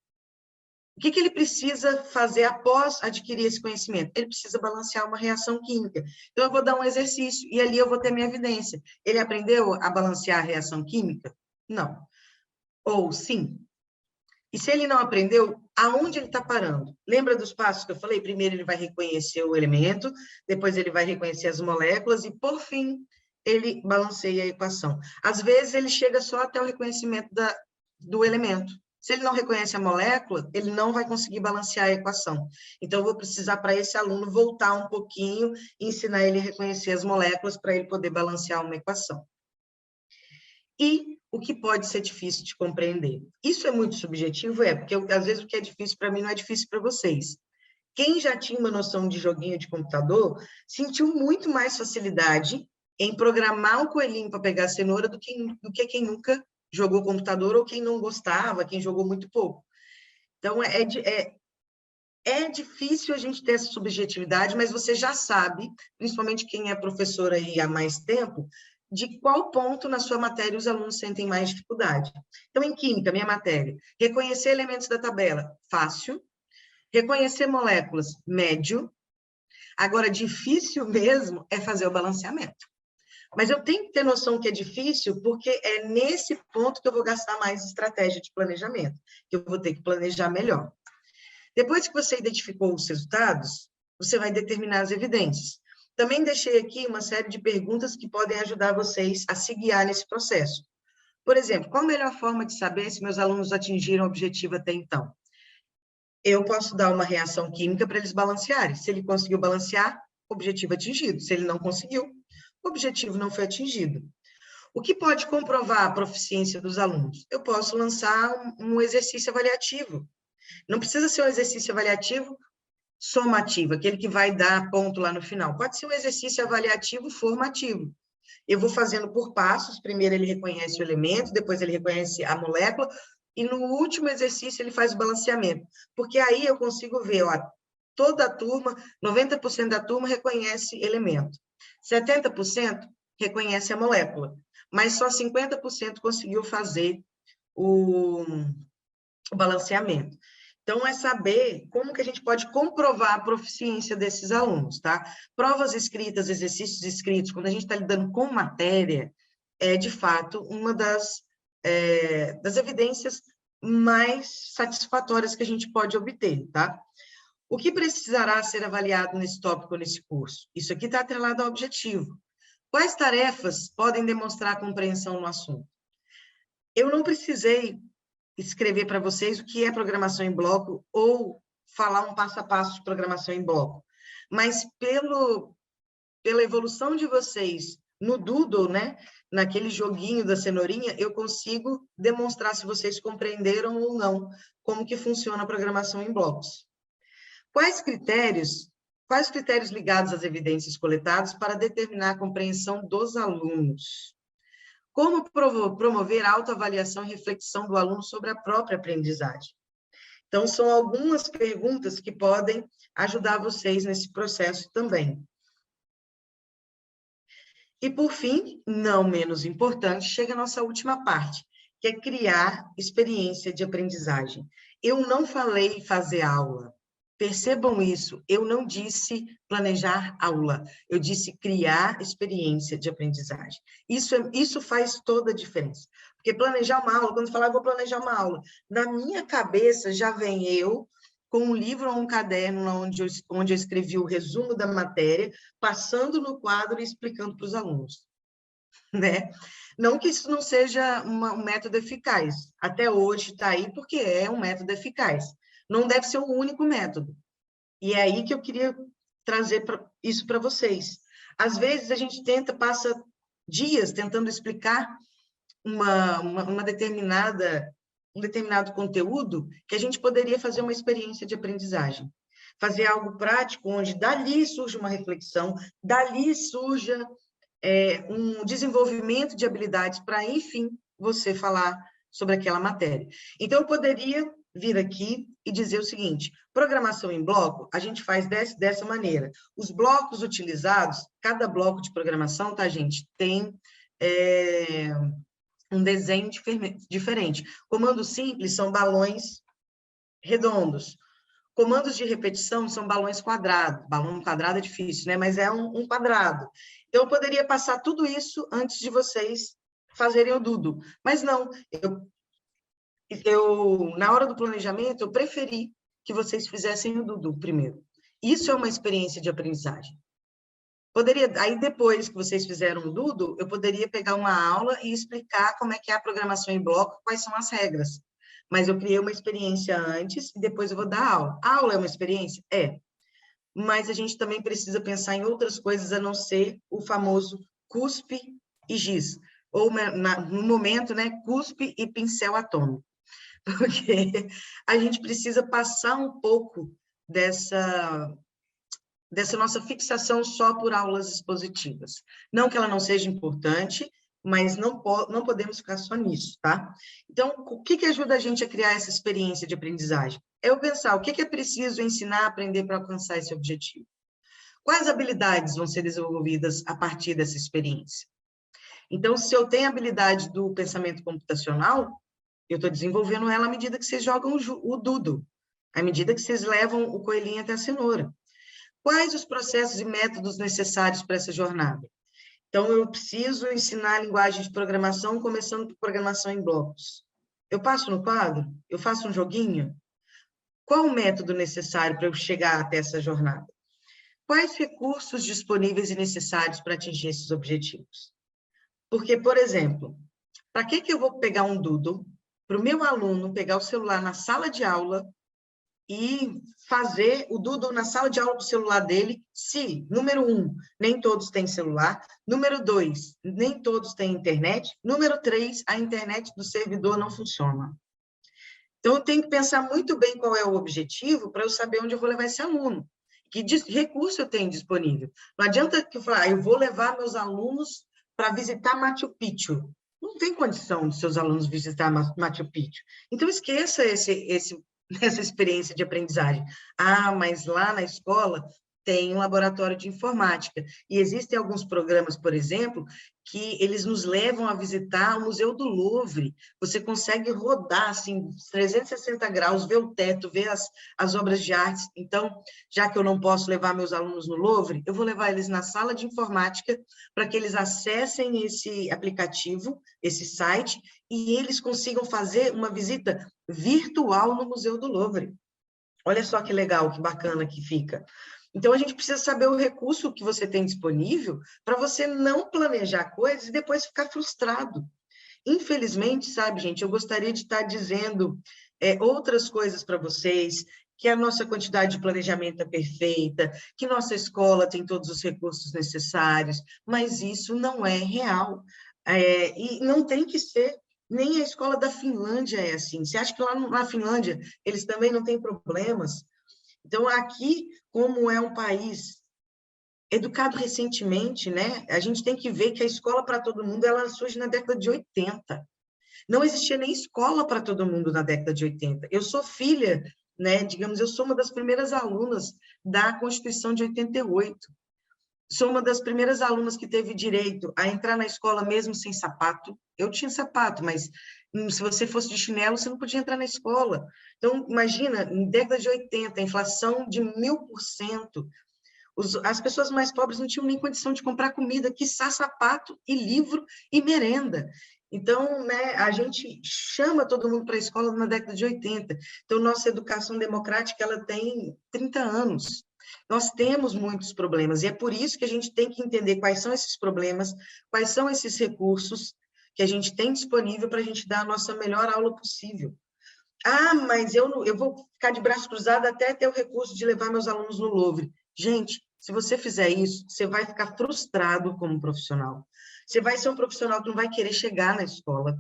O que ele precisa fazer após adquirir esse conhecimento? Ele precisa balancear uma reação química. Então, eu vou dar um exercício, e ali eu vou ter minha evidência. Ele aprendeu a balancear a reação química? Não. Ou sim. E se ele não aprendeu, aonde ele está parando? Lembra dos passos que eu falei? Primeiro ele vai reconhecer o elemento, depois ele vai reconhecer as moléculas, e por fim, ele balanceia a equação. Às vezes, ele chega só até o reconhecimento do elemento. Se ele não reconhece a molécula, ele não vai conseguir balancear a equação. Então, eu vou precisar, para esse aluno, voltar um pouquinho e ensinar ele a reconhecer as moléculas para ele poder balancear uma equação. E o que pode ser difícil de compreender? Isso é muito subjetivo, porque às vezes o que é difícil para mim não é difícil para vocês. Quem já tinha uma noção de joguinho de computador, sentiu muito mais facilidade em programar o coelhinho para pegar a cenoura do que quem nunca jogou computador ou quem não gostava, quem jogou muito pouco. Então, é difícil a gente ter essa subjetividade, mas você já sabe, principalmente quem é professor aí há mais tempo, de qual ponto na sua matéria os alunos sentem mais dificuldade. Então, em química, minha matéria, reconhecer elementos da tabela, fácil. Reconhecer moléculas, médio. Agora, difícil mesmo é fazer o balanceamento. Mas eu tenho que ter noção que é difícil, porque é nesse ponto que eu vou gastar mais estratégia de planejamento, que eu vou ter que planejar melhor. Depois que você identificou os resultados, você vai determinar as evidências. Também deixei aqui uma série de perguntas que podem ajudar vocês a se guiar nesse processo. Por exemplo, qual a melhor forma de saber se meus alunos atingiram o objetivo até então? Eu posso dar uma reação química para eles balancearem. Se ele conseguiu balancear, objetivo atingido. Se ele não conseguiu, o objetivo não foi atingido. O que pode comprovar a proficiência dos alunos? Eu posso lançar um exercício avaliativo. Não precisa ser um exercício avaliativo somativo, aquele que vai dar ponto lá no final. Pode ser um exercício avaliativo formativo. Eu vou fazendo por passos. Primeiro ele reconhece o elemento, depois ele reconhece a molécula, e no último exercício ele faz o balanceamento. Porque aí eu consigo ver, toda a turma, 90% da turma reconhece elemento. 70% reconhece a molécula, mas só 50% conseguiu fazer o balanceamento. Então, é saber como que a gente pode comprovar a proficiência desses alunos, tá? Provas escritas, exercícios escritos, quando a gente está lidando com matéria, é, de fato, uma das evidências mais satisfatórias que a gente pode obter, tá? O que precisará ser avaliado nesse tópico, nesse curso? Isso aqui está atrelado ao objetivo. Quais tarefas podem demonstrar compreensão no assunto? Eu não precisei escrever para vocês o que é programação em bloco ou falar um passo a passo de programação em bloco, mas pela evolução de vocês no Doodle, né, naquele joguinho da cenourinha, eu consigo demonstrar se vocês compreenderam ou não como que funciona a programação em blocos. Quais critérios ligados às evidências coletadas para determinar a compreensão dos alunos? Como promover a autoavaliação e reflexão do aluno sobre a própria aprendizagem? Então, são algumas perguntas que podem ajudar vocês nesse processo também. E, por fim, não menos importante, chega a nossa última parte, que é criar experiência de aprendizagem. Eu não falei fazer aula. Percebam isso, eu não disse planejar aula, eu disse criar experiência de aprendizagem. Isso faz toda a diferença. Porque planejar uma aula, quando eu falar, eu vou planejar uma aula, na minha cabeça já vem eu com um livro ou um caderno onde eu escrevi o resumo da matéria, passando no quadro e explicando para os alunos. né? Não que isso não seja um método eficaz. Até hoje está aí porque é um método eficaz. Não deve ser o único método. E é aí que eu queria trazer isso para vocês. Às vezes a gente passa dias tentando explicar um determinado conteúdo que a gente poderia fazer uma experiência de aprendizagem. Fazer algo prático, onde dali surge uma reflexão, dali surja um desenvolvimento de habilidades para, enfim, você falar sobre aquela matéria. Então, eu poderia vir aqui e dizer o seguinte: programação em bloco, a gente faz dessa maneira. Os blocos utilizados, cada bloco de programação, tá, gente, tem um desenho diferente. Comandos simples são balões redondos. Comandos de repetição são balões quadrados. Balão quadrado é difícil, né? Mas é um quadrado. Então, eu poderia passar tudo isso antes de vocês fazerem o Dudu. Mas não, na hora do planejamento, eu preferi que vocês fizessem o Dudu primeiro. Isso é uma experiência de aprendizagem. Aí, depois que vocês fizeram o Dudu, eu poderia pegar uma aula e explicar como é que é a programação em bloco, quais são as regras. Mas eu criei uma experiência antes e depois eu vou dar aula. A aula é uma experiência? É. Mas a gente também precisa pensar em outras coisas a não ser o famoso cuspe e giz. Ou, no momento, né, cuspe e pincel atômico. Porque a gente precisa passar um pouco dessa nossa fixação só por aulas expositivas. Não que ela não seja importante, mas não podemos ficar só nisso, tá? Então, o que ajuda a gente a criar essa experiência de aprendizagem? É eu pensar o que é preciso ensinar a aprender para alcançar esse objetivo. Quais habilidades vão ser desenvolvidas a partir dessa experiência? Então, se eu tenho a habilidade do pensamento computacional, eu estou desenvolvendo ela à medida que vocês jogam o Dudu, à medida que vocês levam o coelhinho até a cenoura. Quais os processos e métodos necessários para essa jornada? Então, eu preciso ensinar a linguagem de programação, começando por programação em blocos. Eu passo no quadro? Eu faço um joguinho? Qual o método necessário para eu chegar até essa jornada? Quais recursos disponíveis e necessários para atingir esses objetivos? Porque, por exemplo, para que eu vou pegar um Doodle para o meu aluno pegar o celular na sala de aula e fazer o Doodle na sala de aula com o celular dele, se, número 1, nem todos têm celular, número 2, nem todos têm internet, número 3, a internet do servidor não funciona. Então, eu tenho que pensar muito bem qual é o objetivo para eu saber onde eu vou levar esse aluno. Que recurso eu tenho disponível. Não adianta que eu falar, eu vou levar meus alunos para visitar Machu Picchu. Não tem condição de seus alunos visitar Machu Picchu. Então, esqueça essa experiência de aprendizagem. Ah, mas lá na escola tem um laboratório de informática. E existem alguns programas, por exemplo, que eles nos levam a visitar o Museu do Louvre. Você consegue rodar, assim, 360 graus, ver o teto, ver as obras de arte. Então, já que eu não posso levar meus alunos no Louvre, eu vou levar eles na sala de informática para que eles acessem esse aplicativo, esse site, e eles consigam fazer uma visita virtual no Museu do Louvre. Olha só que legal, que bacana que fica. Então, a gente precisa saber o recurso que você tem disponível para você não planejar coisas e depois ficar frustrado. Infelizmente, sabe, gente, eu gostaria de estar dizendo outras coisas para vocês, que a nossa quantidade de planejamento é perfeita, que nossa escola tem todos os recursos necessários, mas isso não é real. E não tem que ser. Nem a escola da Finlândia é assim. Você acha que lá na Finlândia eles também não têm problemas? Então, aqui, como é um país educado recentemente, né, a gente tem que ver que a escola para todo mundo ela surge na década de 80. Não existia nem escola para todo mundo na década de 80. Eu sou filha, né, digamos, eu sou uma das primeiras alunas da Constituição de 88. Sou uma das primeiras alunas que teve direito a entrar na escola mesmo sem sapato. Eu tinha sapato, mas se você fosse de chinelo, você não podia entrar na escola. Então, imagina, em década de 80, a inflação de 1000%. As pessoas mais pobres não tinham nem condição de comprar comida, quiçá sapato e livro e merenda. Então, né, a gente chama todo mundo para a escola na década de 80. Então, nossa educação democrática ela tem 30 anos. Nós temos muitos problemas, e é por isso que a gente tem que entender quais são esses problemas, quais são esses recursos que a gente tem disponível para a gente dar a nossa melhor aula possível. Ah, mas eu vou ficar de braço cruzado até ter o recurso de levar meus alunos no Louvre. Gente, se você fizer isso, você vai ficar frustrado como profissional. Você vai ser um profissional que não vai querer chegar na escola.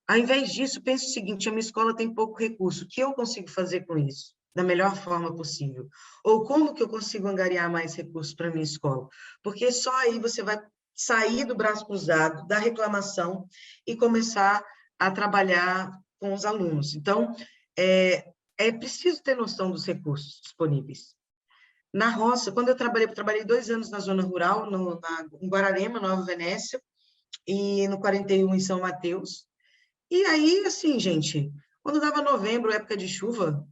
Ao invés disso, pense o seguinte, a minha escola tem pouco recurso, o que eu consigo fazer com isso? Da melhor forma possível. Ou como que eu consigo angariar mais recursos para a minha escola? Porque só aí você vai sair do braço cruzado, da reclamação e começar a trabalhar com os alunos. Então, é preciso ter noção dos recursos disponíveis. Na roça, quando eu trabalhei 2 anos na zona rural, em Guararema, Nova Venécia, e no 41 em São Mateus. E aí, assim, gente, quando dava novembro, época de chuva,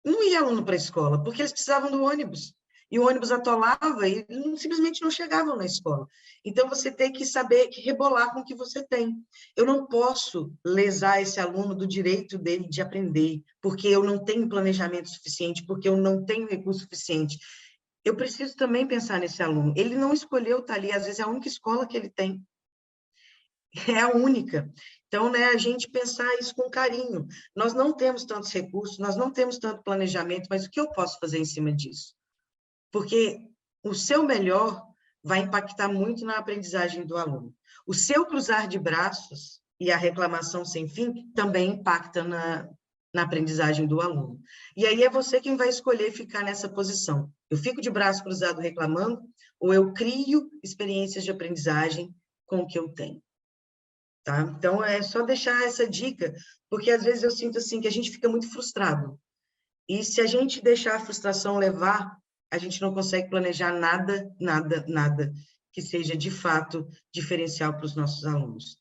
não ia aluno para a escola, porque eles precisavam do ônibus. E o ônibus atolava e simplesmente não chegavam na escola. Então, você tem que saber rebolar com o que você tem. Eu não posso lesar esse aluno do direito dele de aprender, porque eu não tenho planejamento suficiente, porque eu não tenho recurso suficiente. Eu preciso também pensar nesse aluno. Ele não escolheu estar ali, às vezes é a única escola que ele tem. É a única. Então, né, a gente pensar isso com carinho. Nós não temos tantos recursos, nós não temos tanto planejamento, mas o que eu posso fazer em cima disso? Porque o seu melhor vai impactar muito na aprendizagem do aluno. O seu cruzar de braços e a reclamação sem fim também impacta na aprendizagem do aluno. E aí é você quem vai escolher ficar nessa posição. Eu fico de braço cruzado reclamando, ou eu crio experiências de aprendizagem com o que eu tenho. Tá? Então, é só deixar essa dica, porque às vezes eu sinto assim que a gente fica muito frustrado. E se a gente deixar a frustração levar, a gente não consegue planejar nada, nada, nada que seja de fato diferencial para os nossos alunos.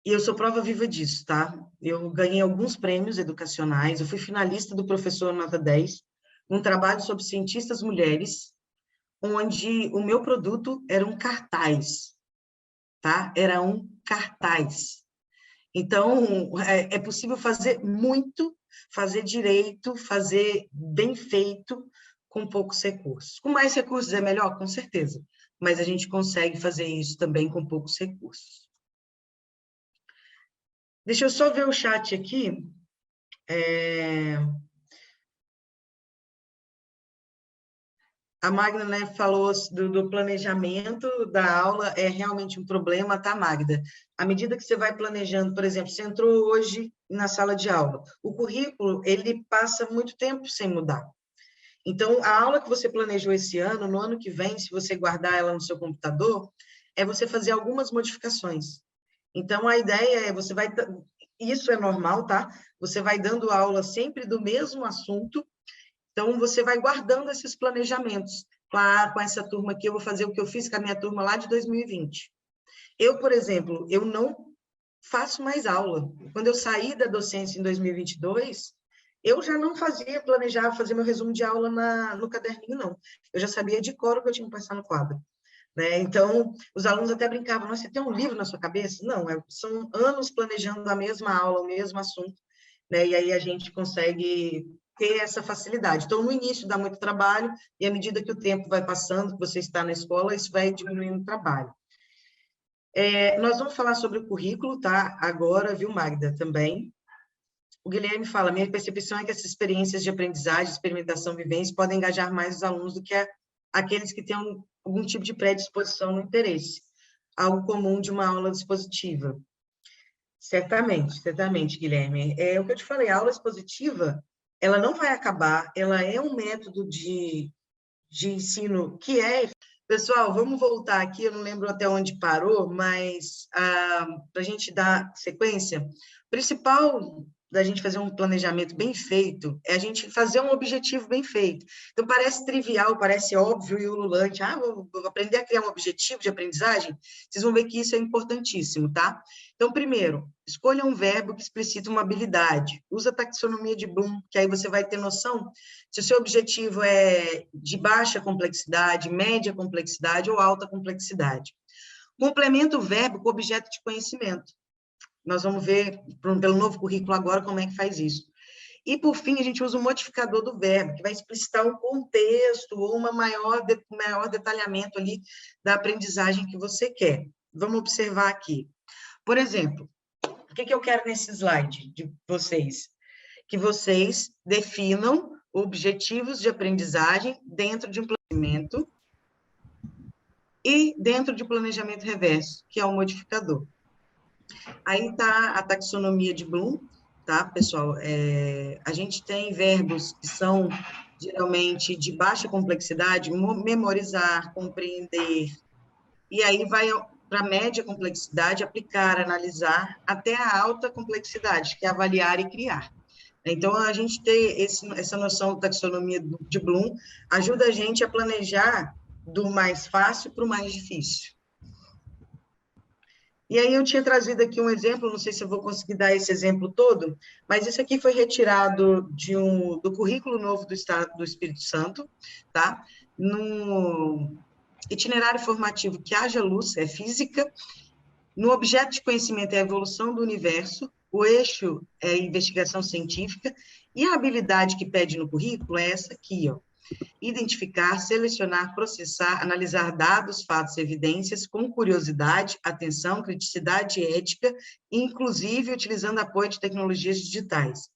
E eu sou prova viva disso, tá? Eu ganhei alguns prêmios educacionais, eu fui finalista do Professor Nota 10, um trabalho sobre cientistas mulheres, onde o meu produto era um cartaz, tá? Era um cartaz. Então, é possível fazer muito, fazer direito, fazer bem feito, com poucos recursos. Com mais recursos é melhor? Com certeza. Mas a gente consegue fazer isso também com poucos recursos. Deixa eu só ver o chat aqui. A Magda, né, falou do planejamento da aula, é realmente um problema, tá, Magda? À medida que você vai planejando, por exemplo, você entrou hoje na sala de aula, o currículo, ele passa muito tempo sem mudar. Então, a aula que você planejou esse ano, no ano que vem, se você guardar ela no seu computador, é você fazer algumas modificações. Então, a ideia é, isso é normal, tá? Você vai dando aula sempre do mesmo assunto, então, você vai guardando esses planejamentos. Com essa turma aqui, eu vou fazer o que eu fiz com a minha turma lá de 2020. Eu, por exemplo, eu não faço mais aula. Quando eu saí da docência em 2022, eu já não planejava fazer meu resumo de aula no caderninho, não. Eu já sabia de cor o que eu tinha que passar no quadro. Né? Então, os alunos até brincavam, você tem um livro na sua cabeça? Não, são anos planejando a mesma aula, o mesmo assunto, né? E aí a gente consegue ter essa facilidade. Então, no início dá muito trabalho, e à medida que o tempo vai passando, que você está na escola, isso vai diminuindo o trabalho. Nós vamos falar sobre o currículo, tá? Agora, viu, Magda, também. O Guilherme fala, minha percepção é que essas experiências de aprendizagem, experimentação, vivência, podem engajar mais os alunos do que aqueles que têm algum tipo de predisposição no interesse, algo comum de uma aula expositiva. Certamente, Guilherme. É o que eu te falei, a aula expositiva, ela não vai acabar, ela é um método de ensino que é... Pessoal, vamos voltar aqui, eu não lembro até onde parou, mas para a gente dar sequência, o principal da gente fazer um planejamento bem feito é a gente fazer um objetivo bem feito. Então, parece trivial, parece óbvio e ululante. Vou aprender a criar um objetivo de aprendizagem? Vocês vão ver que isso é importantíssimo, tá? Então, primeiro, escolha um verbo que explicita uma habilidade. Usa a taxonomia de Bloom, que aí você vai ter noção se o seu objetivo é de baixa complexidade, média complexidade ou alta complexidade. Complementa o verbo com objeto de conhecimento. Nós vamos ver, pelo novo currículo agora, como é que faz isso. E, por fim, a gente usa o modificador do verbo, que vai explicitar um contexto ou maior detalhamento ali da aprendizagem que você quer. Vamos observar aqui. Por exemplo, o que eu quero nesse slide de vocês? Que vocês definam objetivos de aprendizagem dentro de um planejamento e dentro de planejamento reverso, que é o modificador. Aí está a taxonomia de Bloom, tá, pessoal? A gente tem verbos que são geralmente de baixa complexidade, memorizar, compreender, e aí vai para a média complexidade, aplicar, analisar, até a alta complexidade, que é avaliar e criar. Então, a gente ter essa noção de taxonomia de Bloom ajuda a gente a planejar do mais fácil para o mais difícil. E aí eu tinha trazido aqui um exemplo, não sei se eu vou conseguir dar esse exemplo todo, mas isso aqui foi retirado do currículo novo do Estado do Espírito Santo, tá? No itinerário formativo que haja luz, é física, no objeto de conhecimento é a evolução do universo, o eixo é investigação científica, e a habilidade que pede no currículo é essa aqui, ó. Identificar, selecionar, processar, analisar dados, fatos e evidências com curiosidade, atenção, criticidade e ética, inclusive utilizando apoio de tecnologias digitais.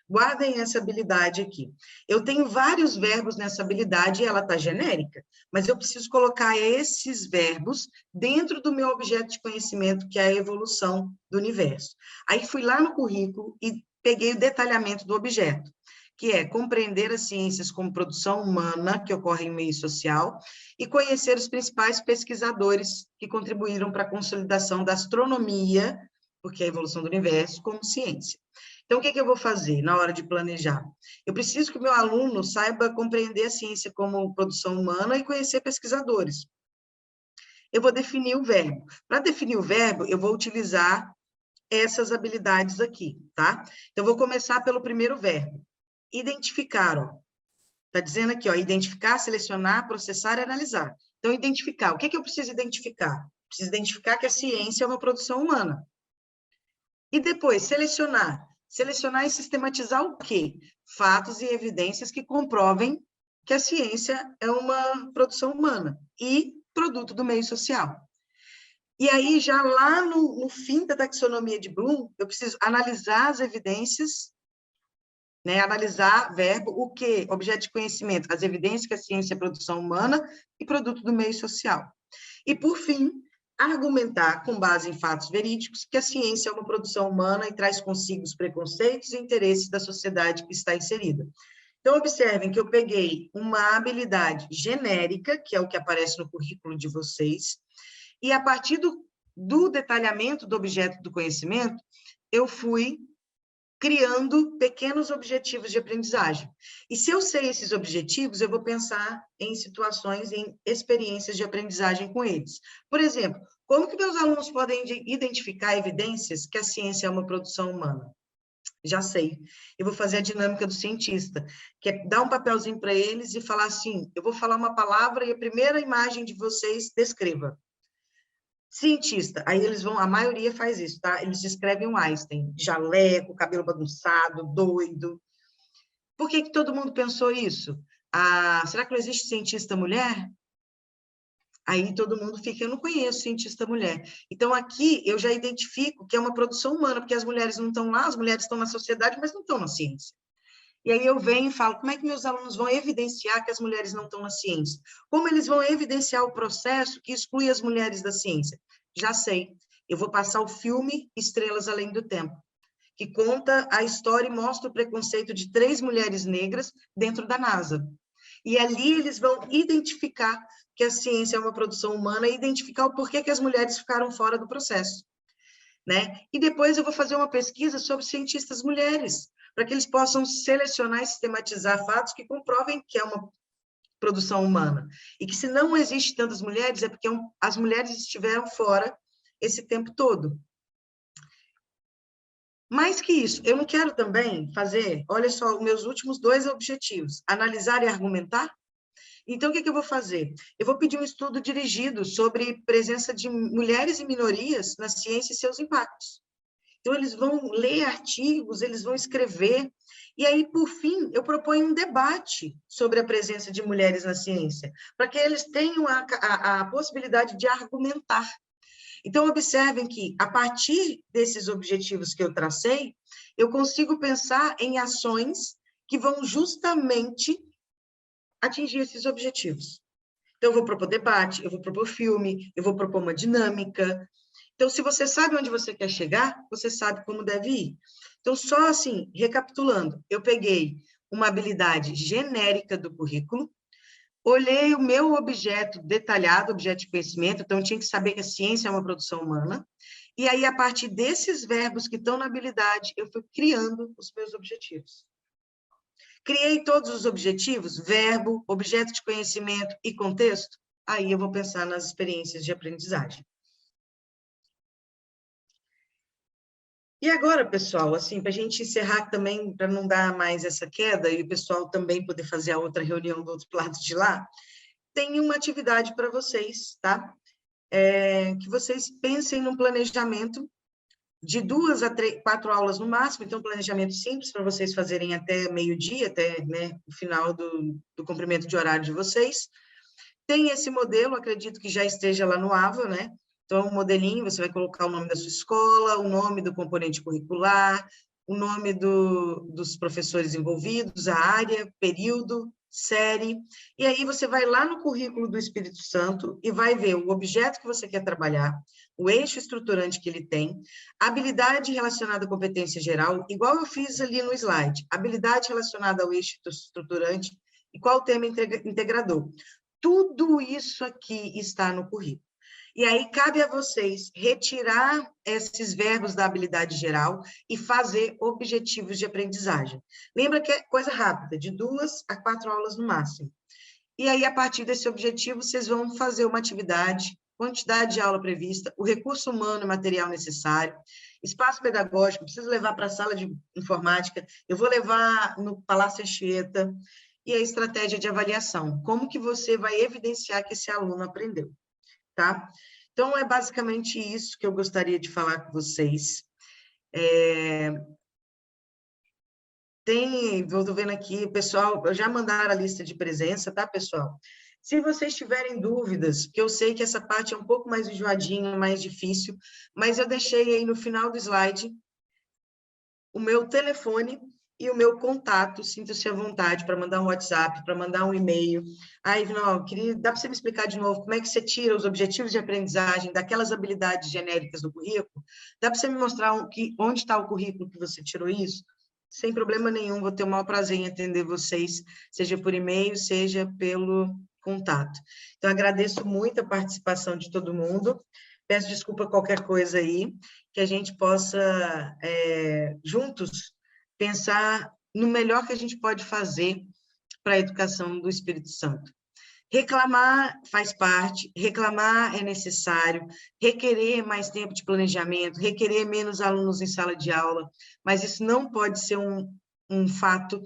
Guardem essa habilidade aqui. Eu tenho vários verbos nessa habilidade e ela está genérica, mas eu preciso colocar esses verbos dentro do meu objeto de conhecimento, que é a evolução do universo. Aí fui lá no currículo e peguei o detalhamento do objeto, que é compreender as ciências como produção humana, que ocorre em meio social, e conhecer os principais pesquisadores que contribuíram para a consolidação da astronomia, porque é a evolução do universo, como ciência. Então, o que eu vou fazer na hora de planejar? Eu preciso que o meu aluno saiba compreender a ciência como produção humana e conhecer pesquisadores. Eu vou definir o verbo. Para definir o verbo, eu vou utilizar essas habilidades aqui, tá? Então, eu vou começar pelo primeiro verbo. Identificar, ó. Está dizendo aqui, ó, identificar, selecionar, processar e analisar. Então, identificar. O que eu preciso identificar? Preciso identificar que a ciência é uma produção humana. E depois, selecionar. Selecionar e sistematizar o quê? Fatos e evidências que comprovem que a ciência é uma produção humana e produto do meio social. E aí, já lá no fim da taxonomia de Bloom, eu preciso analisar as evidências, né? Analisar, verbo, o quê? Objeto de conhecimento, as evidências que a ciência é produção humana e produto do meio social. E, por fim, argumentar, com base em fatos verídicos, que a ciência é uma produção humana e traz consigo os preconceitos e interesses da sociedade que está inserida. Então, observem que eu peguei uma habilidade genérica, que é o que aparece no currículo de vocês, e a partir do detalhamento do objeto do conhecimento, eu fui criando pequenos objetivos de aprendizagem. E se eu sei esses objetivos, eu vou pensar em situações, em experiências de aprendizagem com eles. Por exemplo, como que meus alunos podem identificar evidências que a ciência é uma produção humana? Já sei. Eu vou fazer a dinâmica do cientista, que é dar um papelzinho para eles e falar assim, eu vou falar uma palavra e a primeira imagem de vocês descreva. Cientista, aí eles vão, a maioria faz isso, tá? Eles descrevem um Einstein, jaleco, cabelo bagunçado, doido. Por que todo mundo pensou isso? Será que não existe cientista mulher? Aí todo mundo fica, eu não conheço cientista mulher. Então, aqui eu já identifico que é uma produção humana, porque as mulheres não estão lá, as mulheres estão na sociedade, mas não estão na ciência. E aí eu venho e falo, como é que meus alunos vão evidenciar que as mulheres não estão na ciência? Como eles vão evidenciar o processo que exclui as mulheres da ciência? Já sei. Eu vou passar o filme Estrelas Além do Tempo, que conta a história e mostra o preconceito de 3 mulheres negras dentro da NASA. E ali eles vão identificar que a ciência é uma produção humana e identificar o porquê que as mulheres ficaram fora do processo, né? E depois eu vou fazer uma pesquisa sobre cientistas mulheres, para que eles possam selecionar e sistematizar fatos que comprovem que é uma produção humana. E que se não existe tantas mulheres, é porque as mulheres estiveram fora esse tempo todo. Mais que isso, eu não quero também fazer, olha só, os meus últimos 2 objetivos, analisar e argumentar. Então, o que eu vou fazer? Eu vou pedir um estudo dirigido sobre presença de mulheres e minorias na ciência e seus impactos. Então, eles vão ler artigos, eles vão escrever, e aí, por fim, eu proponho um debate sobre a presença de mulheres na ciência, para que eles tenham a possibilidade de argumentar. Então, observem que, a partir desses objetivos que eu tracei, eu consigo pensar em ações que vão justamente atingir esses objetivos. Então, eu vou propor debate, eu vou propor filme, eu vou propor uma dinâmica. Então, se você sabe onde você quer chegar, você sabe como deve ir. Então, só assim, recapitulando, eu peguei uma habilidade genérica do currículo, olhei o meu objeto detalhado, objeto de conhecimento, então eu tinha que saber que a ciência é uma produção humana, e aí, a partir desses verbos que estão na habilidade, eu fui criando os meus objetivos. Criei todos os objetivos, verbo, objeto de conhecimento e contexto, aí eu vou pensar nas experiências de aprendizagem. E agora, pessoal, assim, para a gente encerrar também, para não dar mais essa queda, e o pessoal também poder fazer a outra reunião do outro lado de lá, tem uma atividade para vocês, tá? Que vocês pensem num planejamento de 2 a 4 aulas no máximo, então, planejamento simples para vocês fazerem até meio-dia, até, né, o final do cumprimento de horário de vocês. Tem esse modelo, acredito que já esteja lá no AVA, né? Então, um modelinho, você vai colocar o nome da sua escola, o nome do componente curricular, o nome dos professores envolvidos, a área, período, série, e aí você vai lá no currículo do Espírito Santo e vai ver o objeto que você quer trabalhar, o eixo estruturante que ele tem, habilidade relacionada à competência geral, igual eu fiz ali no slide, habilidade relacionada ao eixo estruturante e qual o tema integrador. Tudo isso aqui está no currículo. E aí cabe a vocês retirar esses verbos da habilidade geral e fazer objetivos de aprendizagem. Lembra que é coisa rápida, de 2 a 4 aulas no máximo. E aí, a partir desse objetivo, vocês vão fazer uma atividade, quantidade de aula prevista, o recurso humano e material necessário, espaço pedagógico, preciso levar para a sala de informática, eu vou levar no Palácio Anchieta, e a estratégia de avaliação, como que você vai evidenciar que esse aluno aprendeu, tá? Então, é basicamente isso que eu gostaria de falar com vocês. Estou vendo aqui, pessoal, já mandaram a lista de presença, tá, pessoal? Se vocês tiverem dúvidas, que eu sei que essa parte é um pouco mais enjoadinha, mais difícil, mas eu deixei aí no final do slide o meu telefone e o meu contato, sinta-se à vontade para mandar um WhatsApp, para mandar um e-mail. Aí, não, dá para você me explicar de novo como é que você tira os objetivos de aprendizagem daquelas habilidades genéricas do currículo? Dá para você me mostrar onde está o currículo que você tirou isso? Sem problema nenhum, vou ter o maior prazer em atender vocês, seja por e-mail, seja pelo contato. Então, agradeço muito a participação de todo mundo. Peço desculpa qualquer coisa aí, que a gente possa, juntos, pensar no melhor que a gente pode fazer para a educação do Espírito Santo. Reclamar faz parte, reclamar é necessário, requerer mais tempo de planejamento, requerer menos alunos em sala de aula, mas isso não pode ser um fato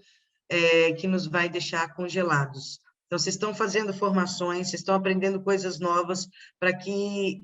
que nos vai deixar congelados. Então, vocês estão fazendo formações, vocês estão aprendendo coisas novas para que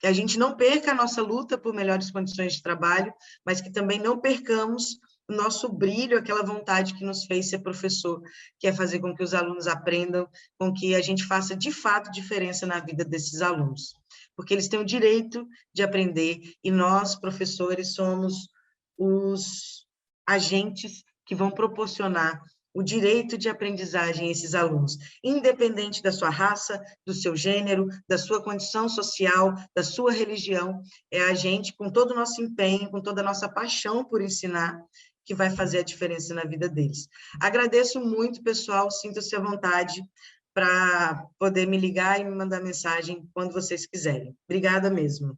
a gente não perca a nossa luta por melhores condições de trabalho, mas que também não percamos o nosso brilho, aquela vontade que nos fez ser professor, que é fazer com que os alunos aprendam, com que a gente faça, de fato, diferença na vida desses alunos. Porque eles têm o direito de aprender, e nós, professores, somos os agentes que vão proporcionar o direito de aprendizagem a esses alunos, independente da sua raça, do seu gênero, da sua condição social, da sua religião, é a gente, com todo o nosso empenho, com toda a nossa paixão por ensinar, que vai fazer a diferença na vida deles. Agradeço muito, pessoal, sinta-se à vontade para poder me ligar e me mandar mensagem quando vocês quiserem. Obrigada mesmo.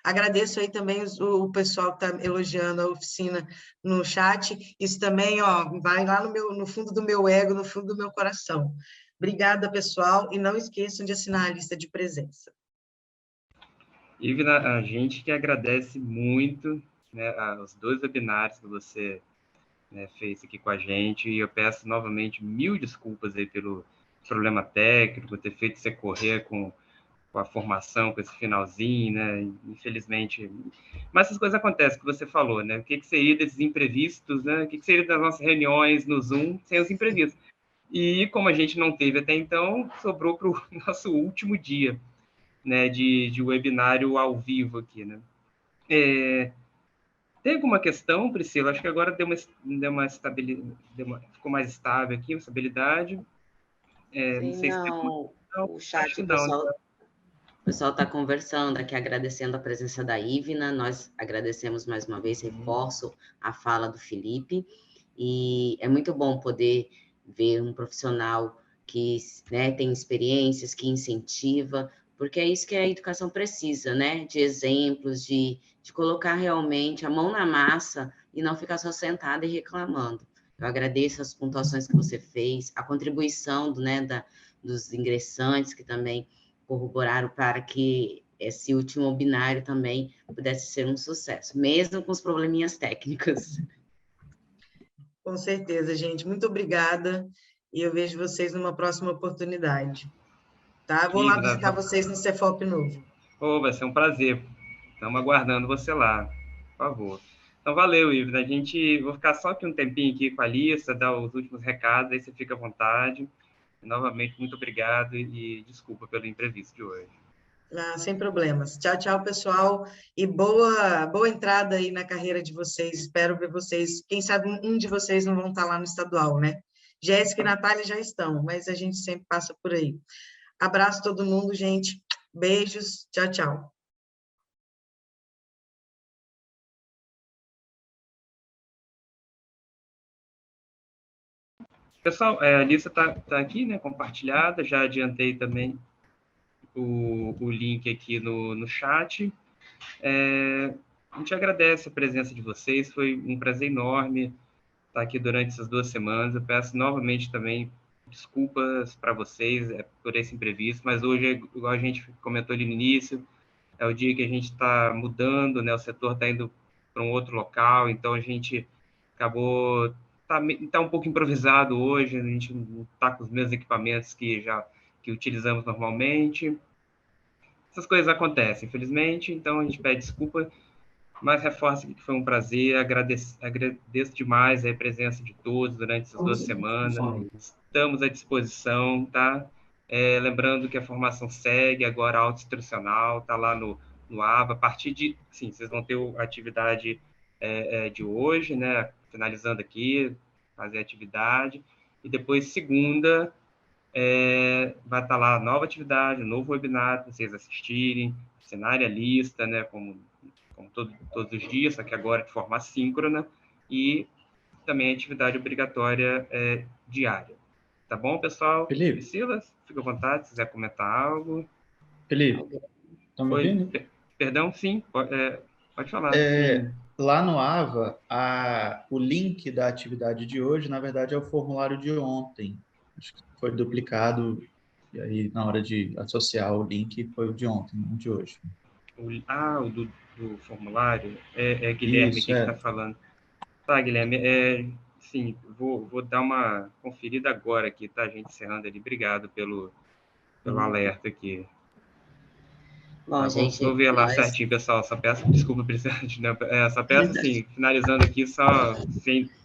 Agradeço aí também o pessoal que está elogiando a oficina no chat. Isso também, ó, vai lá no fundo do meu ego, no fundo do meu coração. Obrigada, pessoal, e não esqueçam de assinar a lista de presença. Ivna, a gente que agradece muito, né, os 2 webinários que você, né, fez aqui com a gente, e eu peço novamente 1000 desculpas aí pelo problema técnico, ter feito você correr com com a formação, com esse finalzinho, né? Infelizmente. Mas essas coisas acontecem, que você falou, né? O que seria desses imprevistos, né? O que seria das nossas reuniões no Zoom sem os imprevistos? E como a gente não teve até então, sobrou para o nosso último dia, né? De webinário ao vivo aqui, né? Tem alguma questão, Priscila? Acho que agora deu uma estabilidade, ficou mais estável aqui, uma estabilidade. Não Sim, sei se tem alguma não, questão. o Acho chat, que não. o pessoal está conversando aqui, agradecendo a presença da Ivna, nós agradecemos mais uma vez, reforço a fala do Felipe, e é muito bom poder ver um profissional que, né, tem experiências, que incentiva, porque é isso que a educação precisa, né, de exemplos, de colocar realmente a mão na massa e não ficar só sentada e reclamando. Eu agradeço as pontuações que você fez, a contribuição dos ingressantes, que também corroboraram para que esse último binário também pudesse ser um sucesso, mesmo com os probleminhas técnicos. Com certeza, gente. Muito obrigada. E eu vejo vocês numa próxima oportunidade. Tá? Vou lá visitar vocês no Cefop novo. Vai ser um prazer. Estamos aguardando você lá, por favor. Então, valeu, Ivna. Vou ficar só aqui um tempinho aqui com a lista, dar os últimos recados, aí você fica à vontade. Novamente, muito obrigado e desculpa pelo imprevisto de hoje. Sem problemas. Tchau, tchau, pessoal. E boa entrada aí na carreira de vocês. Espero ver vocês. Quem sabe um de vocês não vão estar lá no estadual, né? Jéssica e Natália já estão, mas a gente sempre passa por aí. Abraço todo mundo, gente. Beijos. Tchau, tchau. Pessoal, a lista tá aqui, né, compartilhada. Já adiantei também o link aqui no chat. A gente agradece a presença de vocês. Foi um prazer enorme estar aqui durante essas 2 semanas. Eu peço novamente também desculpas para vocês por esse imprevisto, mas hoje, igual a gente comentou ali no início, é o dia que a gente está mudando, né? O setor está indo para um outro local, então a gente acabou tá um pouco improvisado hoje, a gente não está com os mesmos equipamentos que utilizamos normalmente. Essas coisas acontecem, infelizmente, então a gente pede desculpa, mas reforço que foi um prazer, agradeço demais a presença de todos durante essas 2 semanas, estamos à disposição, tá? Lembrando que a formação segue agora auto-instrucional, está lá no AVA, a partir de, sim, vocês vão ter a atividade de hoje, né? Finalizando aqui, fazer a atividade, e depois segunda vai estar lá a nova atividade, um novo webinar para vocês assistirem, cenário, a lista, né? Como todos os dias, só que agora de forma assíncrona, e também a atividade obrigatória diária. Tá bom, pessoal? Felipe. Priscila, fica à vontade, se quiser comentar algo. Felipe, tá me ouvindo? Perdão, sim, pode falar. Lá no AVA, o link da atividade de hoje, na verdade, é o formulário de ontem. Acho que foi duplicado, e aí na hora de associar o link foi o de ontem, não o de hoje. O do formulário é Guilherme Isso, que está falando. Tá, Guilherme, sim, vou dar uma conferida agora aqui, tá, gente, encerrando ali. Obrigado pelo alerta aqui. Bom, Tá, gente, vou ver lá certinho, pessoal. Só peço desculpa, só peço, assim, finalizando aqui, só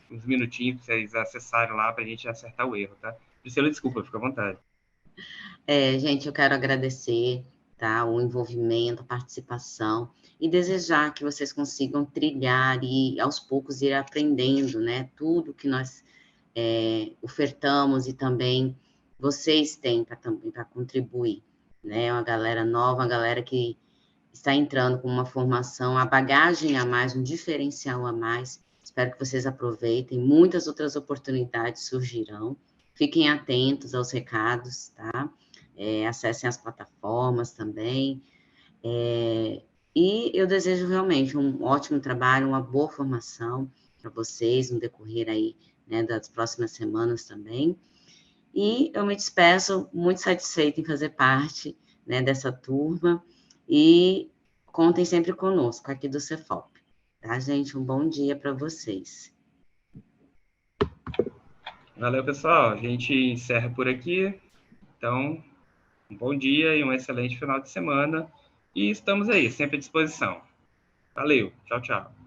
uns minutinhos para vocês acessarem lá para a gente acertar o erro, tá? Priscila, desculpa, fica à vontade. Gente, eu quero agradecer, tá, o envolvimento, a participação e desejar que vocês consigam trilhar e, aos poucos, ir aprendendo, né, tudo que nós ofertamos e também vocês têm para contribuir, né, uma galera nova, uma galera que está entrando com uma formação, a bagagem a mais, um diferencial a mais. Espero que vocês aproveitem. Muitas outras oportunidades surgirão. Fiquem atentos aos recados, tá? Acessem as plataformas também. E eu desejo realmente um ótimo trabalho, uma boa formação para vocês no decorrer aí, né, das próximas semanas também. E eu me despeço muito satisfeita em fazer parte, né, dessa turma e contem sempre conosco aqui do Cefop. Tá, gente? Um bom dia para vocês. Valeu, pessoal. A gente encerra por aqui. Então, Um bom dia e um excelente final de semana. E estamos aí, sempre à disposição. Valeu, tchau, tchau.